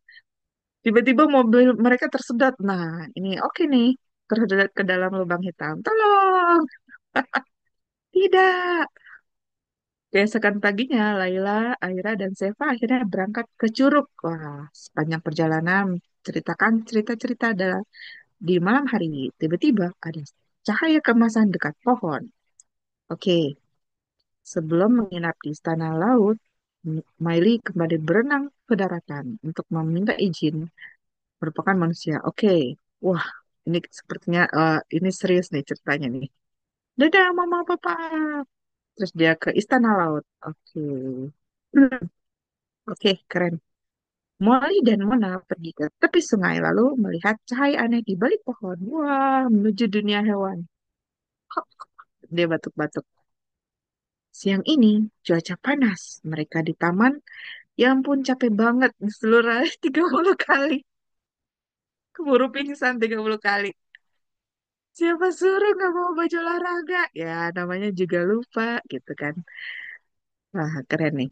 Tiba-tiba mobil mereka tersedot. Nah, ini oke nih. Tersedot ke dalam lubang hitam. Tolong. Tidak. Keesokan paginya, Laila, Aira, dan Seva akhirnya berangkat ke Curug. Wah, sepanjang perjalanan ceritakan cerita-cerita adalah di malam hari. Tiba-tiba ada cahaya kemasan dekat pohon. Oke, sebelum menginap di Istana Laut, Miley kembali berenang ke daratan untuk meminta izin merupakan manusia. Oke, wah, ini sepertinya ini serius nih ceritanya nih. Dadah, mama, papa. Terus dia ke istana laut. Oke. Oke, keren. Molly dan Mona pergi ke tepi sungai lalu melihat cahaya aneh di balik pohon. Wah, menuju dunia hewan. Dia batuk-batuk. Siang ini cuaca panas. Mereka di taman. Ya ampun, capek banget. Seluruh hari 30 kali. Keburu pingsan 30 kali. Siapa suruh nggak bawa baju olahraga? Ya, namanya juga lupa gitu kan. Wah, keren nih.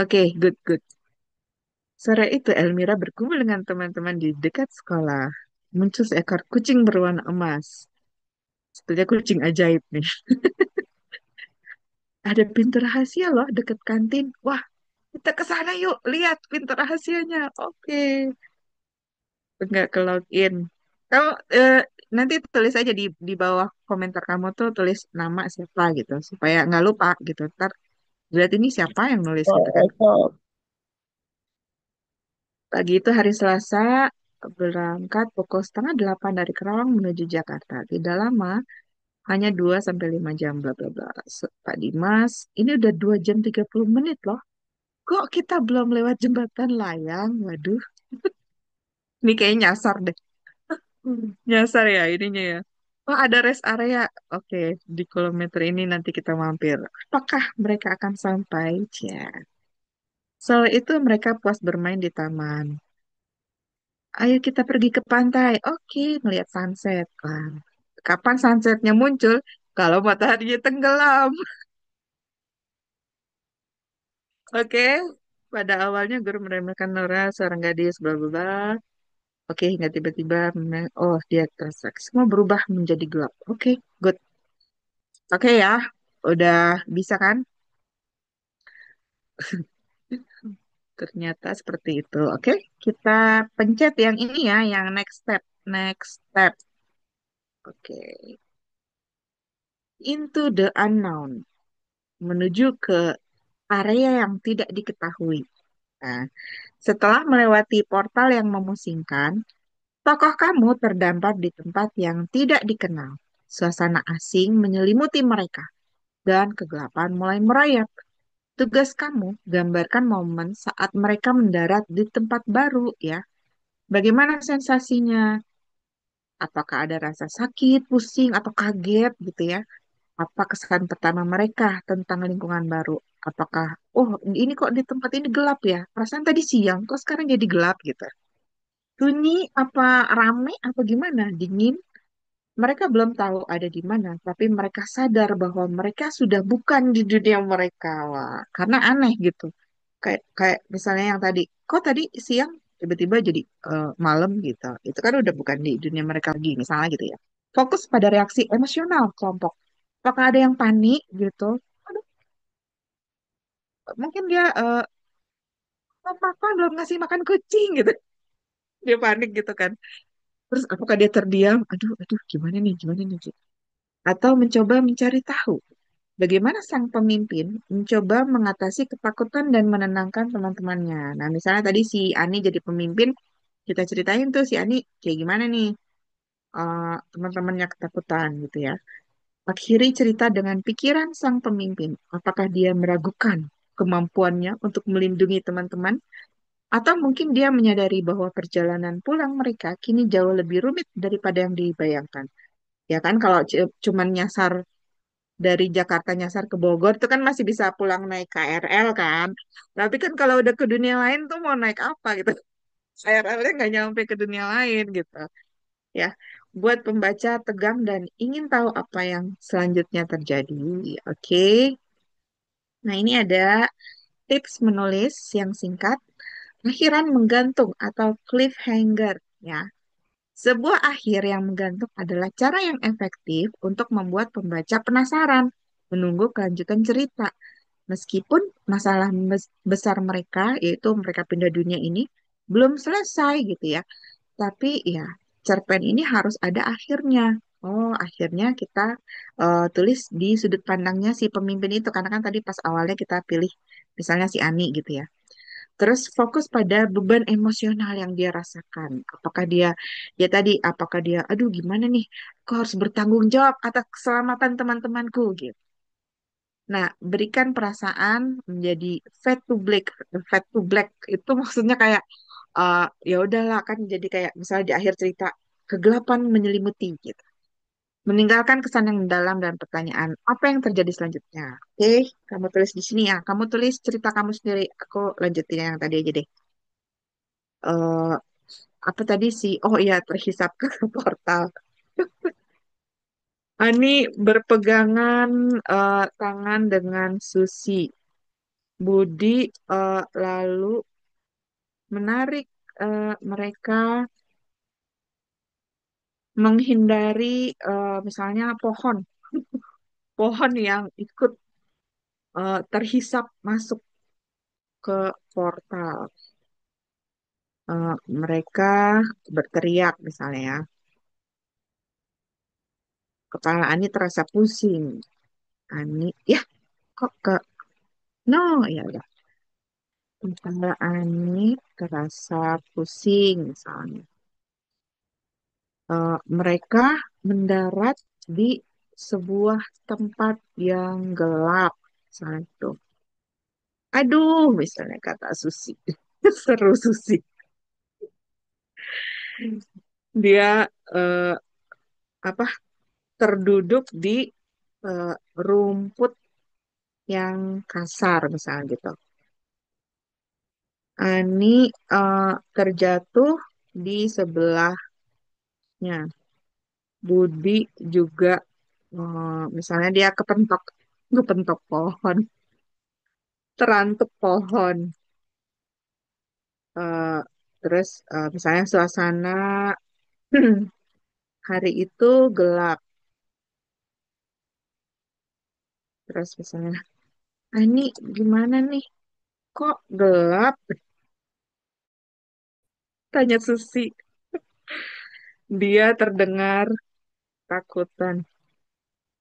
Oke, good, good. Sore itu Elmira berkumpul dengan teman-teman di dekat sekolah. Muncul seekor kucing berwarna emas. Sepertinya kucing ajaib nih. Ada pintu rahasia loh dekat kantin. Wah, kita ke sana yuk. Lihat pintu rahasianya. Oke. Nggak ke login. Kamu nanti tulis aja di bawah komentar kamu tuh tulis nama siapa gitu. Supaya nggak lupa gitu. Ntar lihat ini siapa yang nulis gitu kan. Pagi itu hari Selasa, berangkat pukul setengah 8 dari Kerawang menuju Jakarta. Tidak lama, hanya 2 sampai 5 jam, bla bla bla. Pak Dimas, ini udah 2 jam 30 menit loh. Kok kita belum lewat jembatan layang? Waduh, ini kayaknya nyasar deh. Nyasar ya ininya ya. Oh, ada rest area. Oke, di kilometer ini nanti kita mampir. Apakah mereka akan sampai? Ya. Soal itu mereka puas bermain di taman. Ayo kita pergi ke pantai. Oke, melihat sunset. Wah, kapan sunsetnya muncul? Kalau mataharinya tenggelam. Oke, pada awalnya guru meremehkan Nora, seorang gadis, bla bla bla. Oke, hingga tiba-tiba, oh dia terserak. Semua berubah menjadi gelap. Oke, good. Oke ya, udah bisa kan? Ternyata seperti itu. Oke, kita pencet yang ini ya, yang next step. Next step. Oke, into the unknown. Menuju ke area yang tidak diketahui. Nah, setelah melewati portal yang memusingkan, tokoh kamu terdampar di tempat yang tidak dikenal. Suasana asing menyelimuti mereka, dan kegelapan mulai merayap. Tugas kamu gambarkan momen saat mereka mendarat di tempat baru ya. Bagaimana sensasinya? Apakah ada rasa sakit, pusing, atau kaget gitu ya? Apa kesan pertama mereka tentang lingkungan baru? Apakah, oh ini kok di tempat ini gelap ya? Perasaan tadi siang, kok sekarang jadi gelap gitu. Sunyi apa rame apa gimana? Dingin? Mereka belum tahu ada di mana, tapi mereka sadar bahwa mereka sudah bukan di dunia mereka. Wah, karena aneh gitu. Kayak kayak misalnya yang tadi, kok tadi siang tiba-tiba jadi malam gitu. Itu kan udah bukan di dunia mereka lagi, misalnya gitu ya. Fokus pada reaksi emosional kelompok. Apakah ada yang panik gitu? Aduh, mungkin dia papa belum ngasih makan kucing gitu. Dia panik gitu kan. Terus apakah dia terdiam? Aduh, gimana nih? Gitu. Atau mencoba mencari tahu bagaimana sang pemimpin mencoba mengatasi ketakutan dan menenangkan teman-temannya. Nah, misalnya tadi si Ani jadi pemimpin, kita ceritain tuh si Ani kayak gimana nih teman-temannya ketakutan gitu ya. Akhiri cerita dengan pikiran sang pemimpin. Apakah dia meragukan kemampuannya untuk melindungi teman-teman? Atau mungkin dia menyadari bahwa perjalanan pulang mereka kini jauh lebih rumit daripada yang dibayangkan. Ya kan kalau cuman nyasar dari Jakarta nyasar ke Bogor itu kan masih bisa pulang naik KRL kan. Tapi kan kalau udah ke dunia lain tuh mau naik apa gitu. KRL-nya nggak nyampe ke dunia lain gitu. Ya, buat pembaca tegang dan ingin tahu apa yang selanjutnya terjadi. Oke. Nah, ini ada tips menulis yang singkat. Akhiran menggantung atau cliffhanger ya. Sebuah akhir yang menggantung adalah cara yang efektif untuk membuat pembaca penasaran, menunggu kelanjutan cerita. Meskipun masalah besar mereka, yaitu mereka pindah dunia ini, belum selesai gitu ya. Tapi ya, cerpen ini harus ada akhirnya. Oh, akhirnya kita tulis di sudut pandangnya si pemimpin itu. Karena kan tadi pas awalnya kita pilih misalnya si Ani gitu ya. Terus fokus pada beban emosional yang dia rasakan. Apakah dia, ya tadi, apakah dia, aduh gimana nih, aku harus bertanggung jawab atas keselamatan teman-temanku gitu. Nah, berikan perasaan menjadi fade to black. Fade to black itu maksudnya kayak, ya udahlah kan jadi kayak misalnya di akhir cerita, kegelapan menyelimuti gitu. Meninggalkan kesan yang mendalam dan pertanyaan, apa yang terjadi selanjutnya? Oke, kamu tulis di sini ya. Kamu tulis cerita kamu sendiri. Aku lanjutin yang tadi aja deh. eh Apa tadi sih? Oh iya, terhisap ke portal. Ani berpegangan tangan dengan Susi. Budi lalu menarik mereka menghindari misalnya pohon yang ikut terhisap masuk ke portal. Mereka berteriak misalnya ya. Kepala Ani terasa pusing. Ani, ya kok ke no ya udah. Kepala Ani terasa pusing misalnya. Mereka mendarat di sebuah tempat yang gelap misalnya itu. Aduh, misalnya kata Susi. Seru Susi. Dia eh, apa terduduk di eh, rumput yang kasar misalnya gitu. Ani terjatuh di sebelahnya. Budi juga misalnya dia kepentok kepentok pohon, terantuk pohon. Eh, Terus misalnya suasana hari itu gelap. Terus misalnya, ini gimana nih? Kok gelap? Tanya Susi. Dia terdengar takutan.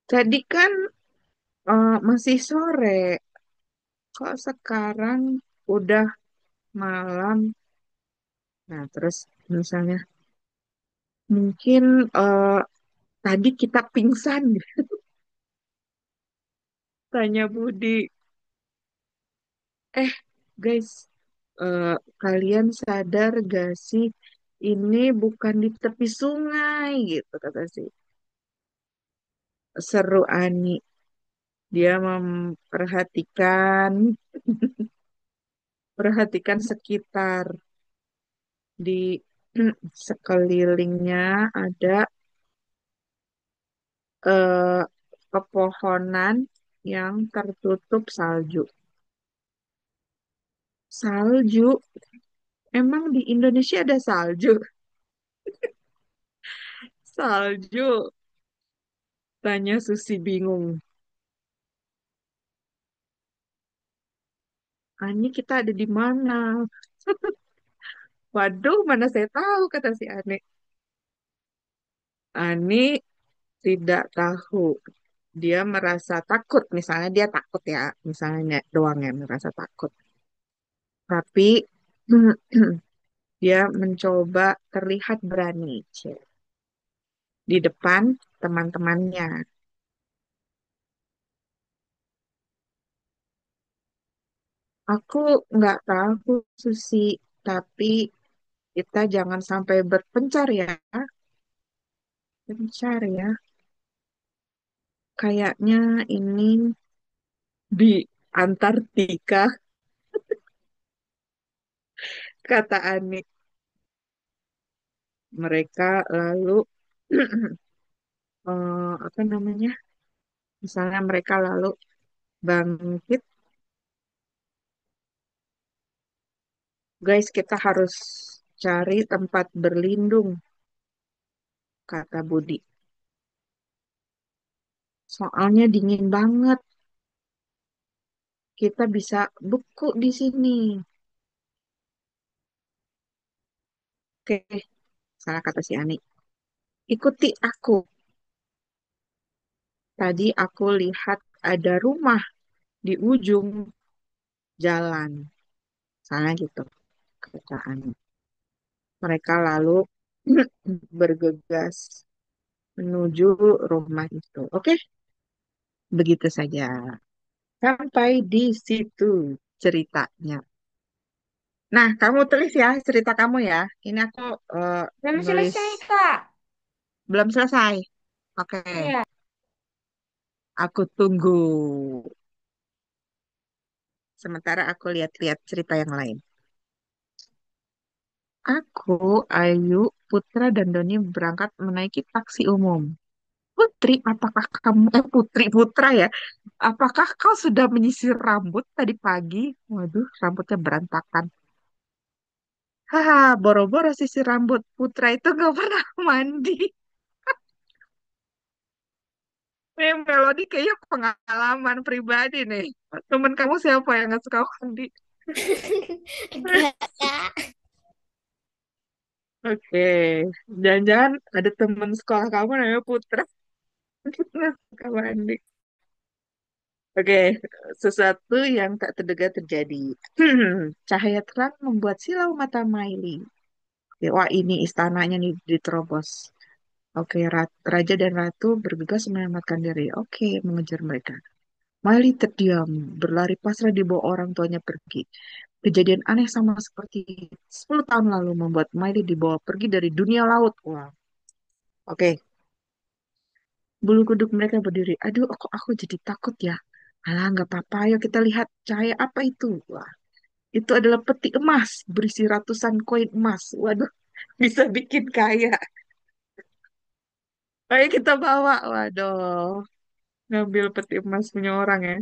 Tadi kan masih sore. Kok sekarang udah malam? Nah, terus misalnya, mungkin tadi kita pingsan. Tanya Budi. Eh, guys, eh, kalian sadar gak sih? Ini bukan di tepi sungai, gitu kata si. Seru Ani. Dia perhatikan sekitar. Di sekelilingnya ada eh, pepohonan yang tertutup salju. Salju? Emang di Indonesia ada salju? Salju? Tanya Susi bingung. Ani kita ada di mana? Waduh, mana saya tahu, kata si Ani. Ani tidak tahu. Dia merasa takut, misalnya dia takut ya, misalnya doang ya merasa takut. Tapi dia mencoba terlihat berani di depan teman-temannya. Aku nggak tahu, Susi, tapi kita jangan sampai berpencar ya. Pencar ya. Kayaknya ini di Antartika, kata Ani. Mereka lalu apa namanya? Misalnya mereka lalu bangkit, guys, kita harus cari tempat berlindung, kata Budi. Soalnya dingin banget, kita bisa beku di sini. Oke, salah kata si Ani. Ikuti aku. tadi aku lihat ada rumah di ujung jalan. Sana gitu kataannya. Mereka lalu bergegas menuju rumah itu. Oke, begitu saja. Sampai di situ ceritanya. Nah, kamu tulis ya cerita kamu ya. Ini aku eh, Belum nulis selesai, Kak. belum selesai. Oke, Iya. aku tunggu. Sementara aku lihat-lihat cerita yang lain. Aku, Ayu, Putra, dan Doni berangkat menaiki taksi umum. Putri, apakah kamu, Putri, Putra ya? Apakah kau sudah menyisir rambut tadi pagi? Waduh, rambutnya berantakan. Haha, boro-boro sisir rambut. Putra itu gak pernah mandi. Melodi kayaknya pengalaman pribadi nih. Temen kamu siapa yang gak suka mandi? Enggak, Kak. Oke, jangan-jangan ada temen sekolah kamu namanya Putra. Nggak suka mandi. Oke, sesuatu yang tak terduga terjadi. Cahaya terang membuat silau mata Miley. Oke, wah ini istananya nih diterobos. Oke, Raja dan Ratu bergegas menyelamatkan diri. Oke, mengejar mereka. Miley terdiam, berlari pasrah di bawah orang tuanya pergi. Kejadian aneh sama seperti 10 tahun lalu membuat Miley dibawa pergi dari dunia laut. Wah, oke. Bulu kuduk mereka berdiri. Aduh, aku jadi takut ya. Alah, nggak apa-apa. Ayo kita lihat cahaya apa itu. Wah, itu adalah peti emas berisi ratusan koin emas. Waduh, bisa bikin kaya. Ayo kita bawa. Waduh, ngambil peti emas punya orang ya.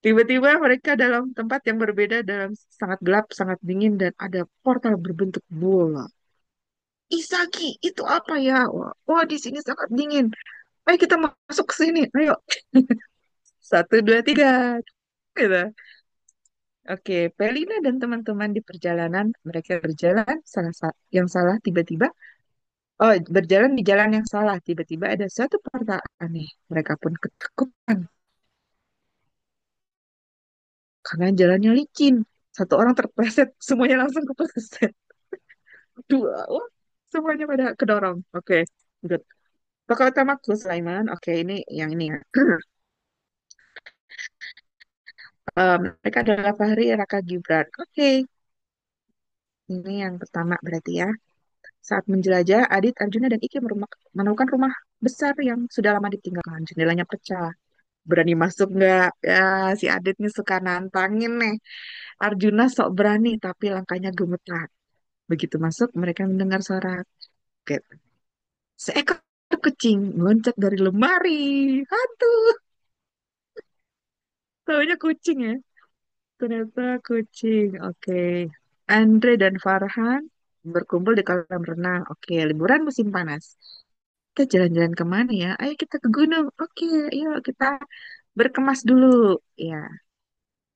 Tiba-tiba mereka dalam tempat yang berbeda, dalam sangat gelap, sangat dingin, dan ada portal berbentuk bola. Isaki, itu apa ya? Wah, di sini sangat dingin. Ayo kita masuk ke sini. Ayo. Satu, dua, tiga. Gitu. Oke, Pelina dan teman-teman di perjalanan, mereka berjalan, yang salah tiba-tiba, berjalan di jalan yang salah, tiba-tiba ada satu portal aneh. Mereka pun ketakutan karena jalannya licin. Satu orang terpleset, semuanya langsung kepleset. Dua, wah, semuanya pada kedorong. Oke, good. Tokoh utamaku Sulaiman. Oke, ini yang ini ya. Mereka adalah Fahri, Raka, Gibran. Oke, ini yang pertama berarti ya. Saat menjelajah, Adit, Arjuna, dan Iki menemukan rumah besar yang sudah lama ditinggalkan. Jendelanya pecah. Berani masuk nggak? Ya, si Adit nih suka nantangin nih. Arjuna sok berani, tapi langkahnya gemetar. Begitu masuk, mereka mendengar suara ket. Seekor kucing meloncat dari lemari. Hantu. Taunya kucing ya. Ternyata kucing. Oke. Andre dan Farhan berkumpul di kolam renang. Oke, liburan musim panas. Kita jalan-jalan kemana ya? Ayo kita ke gunung. Oke, ayo kita berkemas dulu. Ya,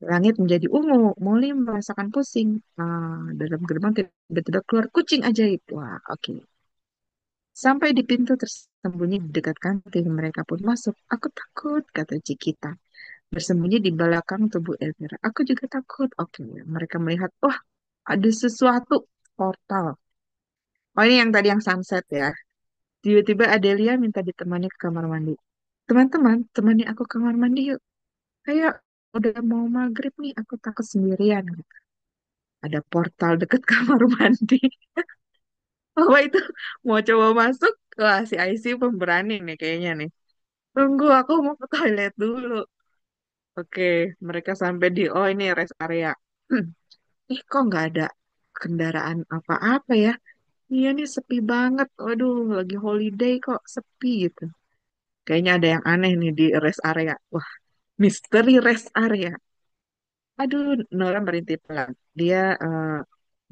langit menjadi ungu. Molly merasakan pusing. Dalam gerbang tiba-tiba keluar kucing ajaib. Wah, oke. Sampai di pintu tersembunyi di dekat kantin, mereka pun masuk. Aku takut, kata Cikita. Bersembunyi di belakang tubuh Elvira. Aku juga takut. Oke, mereka melihat, wah, ada sesuatu. Portal. Oh, ini yang tadi yang sunset ya. Tiba-tiba Adelia minta ditemani ke kamar mandi. Teman-teman, temani aku ke kamar mandi yuk. Kayak udah mau maghrib nih, aku takut sendirian. Ada portal deket kamar mandi. Apa itu? Mau coba masuk? Wah, si IC pemberani nih kayaknya nih. Tunggu, aku mau ke toilet dulu. Oke, mereka sampai di, oh ini rest area. Kok nggak ada kendaraan apa-apa ya? Iya nih sepi banget. Waduh, lagi holiday kok sepi gitu. Kayaknya ada yang aneh nih di rest area. Wah, misteri rest area. Aduh, Nora merintih pelan. Dia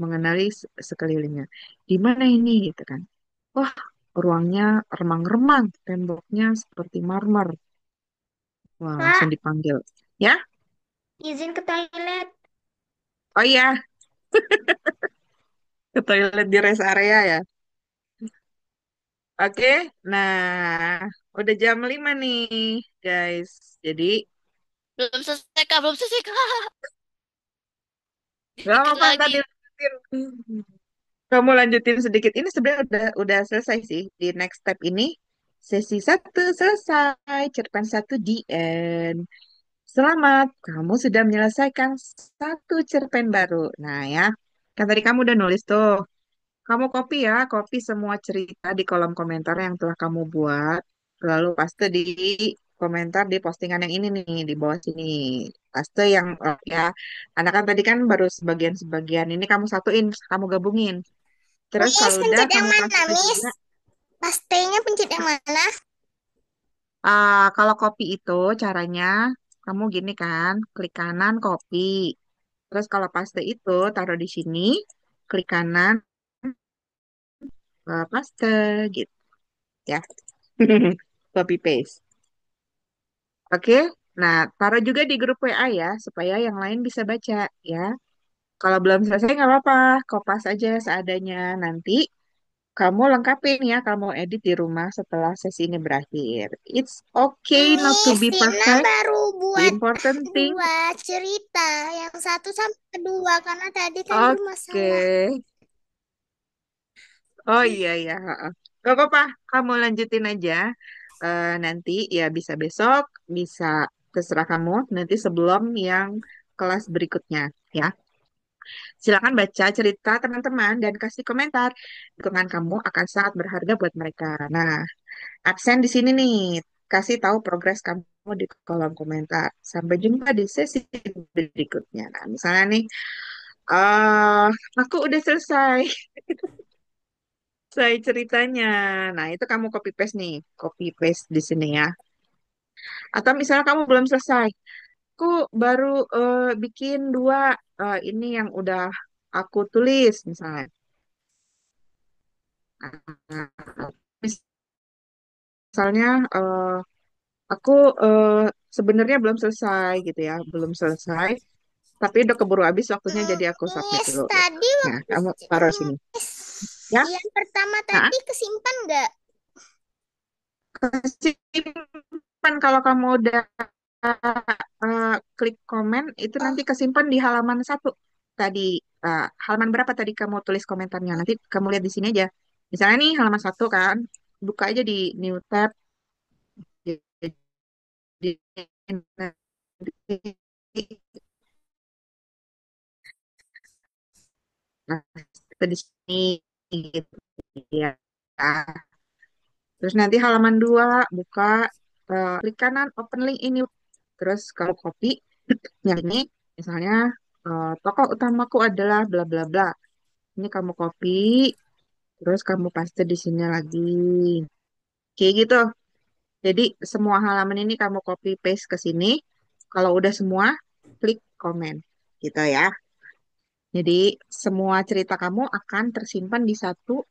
mengenali sekelilingnya. Di mana ini gitu kan? Wah, ruangnya remang-remang, temboknya seperti marmer. Wah, langsung Kak, dipanggil. Ya? izin ke toilet. Oh iya, ke toilet di rest area ya. Oke, nah, Udah jam 5 nih, guys. Jadi, Belum selesai Kak, belum selesai Kak. gak Dikit apa-apa lagi. tadi lanjutin. Kamu lanjutin sedikit. Ini sebenarnya udah selesai sih. Di next step ini, sesi satu selesai. Cerpen satu di end. Selamat, kamu sudah menyelesaikan satu cerpen baru. Nah ya, kan tadi kamu udah nulis tuh. Kamu copy ya, copy semua cerita di kolom komentar yang telah kamu buat. Lalu paste di komentar di postingan yang ini nih, di bawah sini. Paste yang, ya, karena kan tadi kan baru sebagian-sebagian. Ini kamu satuin, kamu gabungin. Terus Miss, kalau udah pencet yang kamu mana, paste Miss? juga. Pastenya pencet yang mana? Kalau copy itu caranya, kamu gini kan, klik kanan copy. Terus kalau paste itu taruh di sini, klik kanan, paste gitu ya. Copy paste. Oke. Nah, taruh juga di grup WA ya, supaya yang lain bisa baca ya. Kalau belum selesai nggak apa-apa, kopas aja seadanya. Nanti kamu lengkapin ya, kamu edit di rumah setelah sesi ini berakhir. It's okay not to Miss, be Tina perfect. baru The buat important thing. dua cerita, yang satu sampai kedua karena tadi kan Oke. bermasalah. Oh iya ya. Gak apa-apa, kamu lanjutin aja. Nanti ya bisa besok, bisa terserah kamu. Nanti sebelum yang kelas berikutnya ya. Silakan baca cerita teman-teman dan kasih komentar. Dukungan kamu akan sangat berharga buat mereka. Nah, absen di sini nih. Kasih tahu progres kamu di kolom komentar. Sampai jumpa di sesi berikutnya. Nah, misalnya nih, eh aku udah selesai. Selesai ceritanya. Nah, itu kamu copy paste nih. Copy paste di sini ya. Atau misalnya kamu belum selesai. Aku baru bikin dua ini yang udah aku tulis misalnya. Nah, misalnya aku eh, sebenarnya belum selesai gitu ya. Belum selesai. Tapi udah keburu habis waktunya jadi aku submit Miss, dulu gitu. tadi Nah, waktu kamu taruh sini. Miss, Ya. yang pertama Nah, tadi kesimpan nggak? kesimpan kalau kamu udah klik komen itu Oh, nanti kesimpan di halaman satu tadi. Halaman berapa tadi kamu tulis komentarnya, nanti kamu lihat di sini aja, misalnya nih halaman satu kan, buka aja di new tab. Jadi nanti, nah, di sini gitu ya. Terus nanti halaman 2 buka, klik kanan open link ini. Terus kamu copy yang ini, misalnya tokoh utamaku adalah bla bla bla. Ini kamu copy, terus kamu paste di sini lagi. Kayak gitu. Jadi semua halaman ini kamu copy paste ke sini. Kalau udah semua, klik komen. Gitu ya. Jadi semua cerita kamu akan tersimpan di satu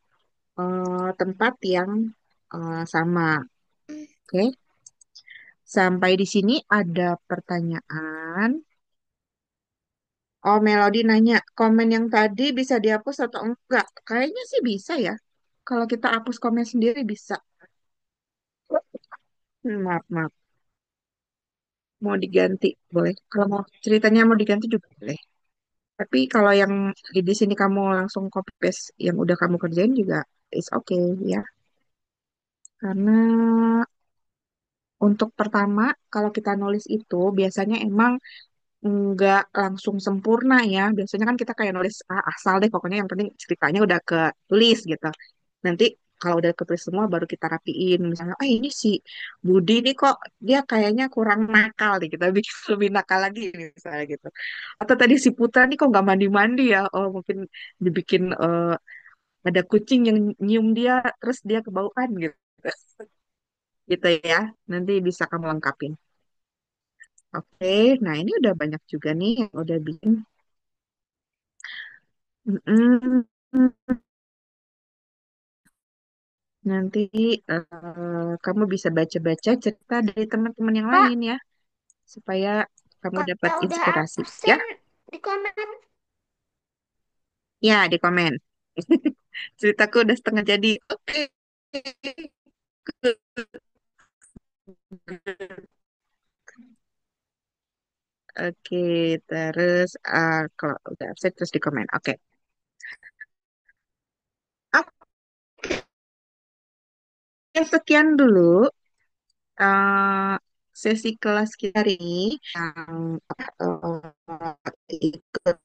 tempat yang sama. Oke. Sampai di sini ada pertanyaan. Oh, Melody nanya, komen yang tadi bisa dihapus atau enggak? Kayaknya sih bisa ya. Kalau kita hapus komen sendiri bisa. Maaf, maaf. Mau diganti, boleh. Kalau mau ceritanya mau diganti juga boleh. Tapi kalau yang di sini kamu langsung copy paste yang udah kamu kerjain juga is okay ya. Karena untuk pertama, kalau kita nulis itu biasanya emang nggak langsung sempurna ya. Biasanya kan kita kayak nulis asal deh, pokoknya yang penting ceritanya udah ke list gitu. Nanti kalau udah ketulis semua baru kita rapiin. Misalnya, ini si Budi nih kok dia kayaknya kurang nakal deh. Kita bikin lebih nakal lagi misalnya gitu. Atau tadi si Putra nih kok nggak mandi-mandi ya. Oh mungkin dibikin ada kucing yang nyium dia terus dia kebauan gitu. Gitu ya. Nanti bisa kamu lengkapin. Oke, nah ini udah banyak juga nih yang udah bikin. Mm-mm. Nanti kamu bisa baca-baca cerita dari teman-teman yang Kak, lain ya, supaya kamu dapat kakak udah inspirasi. Ya, absen di komen. ya di komen. Ceritaku udah setengah jadi. Oke. Oke, terus kalau udah absen terus di komen. Oke. Oke, sekian dulu eh, sesi kelas kita hari ini yang ikut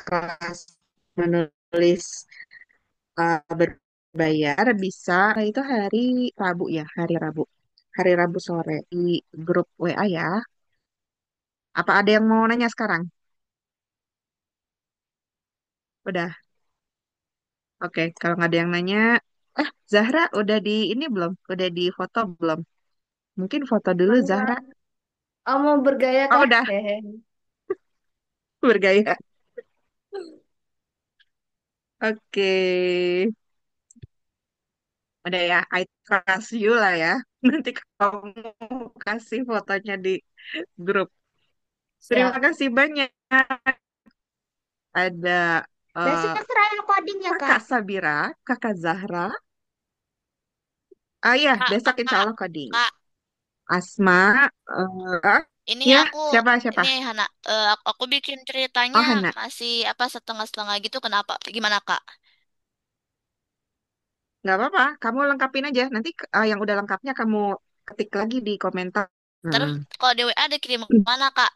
kelas menulis berbayar bisa itu hari Rabu ya, hari Rabu sore di grup WA ya. Apa ada yang mau nanya sekarang? Udah, oke. Kalau nggak ada yang nanya, Zahra udah di ini belum? Udah di foto belum? Mungkin foto dulu Mana? Zahra. Oh, mau bergaya Oh kah? udah Hehe. bergaya. Oke, udah ya. I trust you lah ya. Nanti kamu kasih fotonya di grup. Terima Siap. kasih banyak. Ada Besok eh, trial coding ya, Kak? Kakak Sabira, Kakak Zahra. Ah ya, Kak, besok insya kak, Allah coding. kak. Asma, Ini ya aku, siapa? ini Hana, aku bikin Oh ceritanya Hana, masih apa setengah-setengah gitu. Kenapa? Gimana Kak? nggak apa-apa. Kamu lengkapin aja. Nanti yang udah lengkapnya kamu ketik lagi di komentar. Terus Hmm. kalau di WA dikirim mana Kak?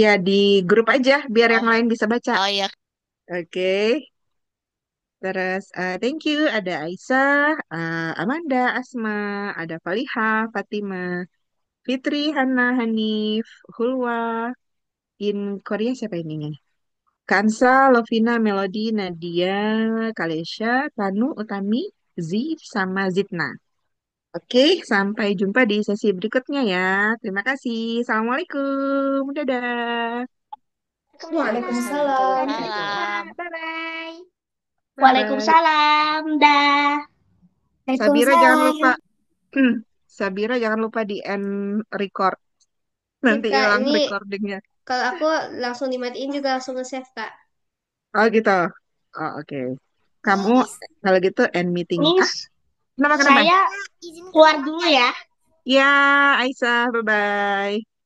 Ya di grup aja biar yang Oh, lain bisa baca. oh ya. Oke. Terus thank you. Ada Aisyah, Amanda, Asma, ada Faliha, Fatima, Fitri, Hana, Hanif, Hulwa. In Korea siapa ininya? Kansa, Lovina, Melody, Nadia, Kalesha, Tanu, Utami, Z, sama Zitna. Oke, sampai jumpa di sesi berikutnya ya. Terima kasih. Assalamualaikum. Dadah. Waalaikumsalam. Dadah, Kak. Salam. Bye-bye. Bye-bye. Waalaikumsalam. Dah. Sabira jangan lupa. Waalaikumsalam. Sabira jangan lupa di end record. Sip, Nanti Kak. hilang Ini recordingnya. kalau aku langsung dimatiin juga langsung nge-save, Kak. Oh gitu. Oh oke. Kamu Miss, kalau gitu end meetingnya. Miss, Kenapa kenapa? saya izin keluar keluar dulu ya. ya. Ya, Aisyah, bye-bye.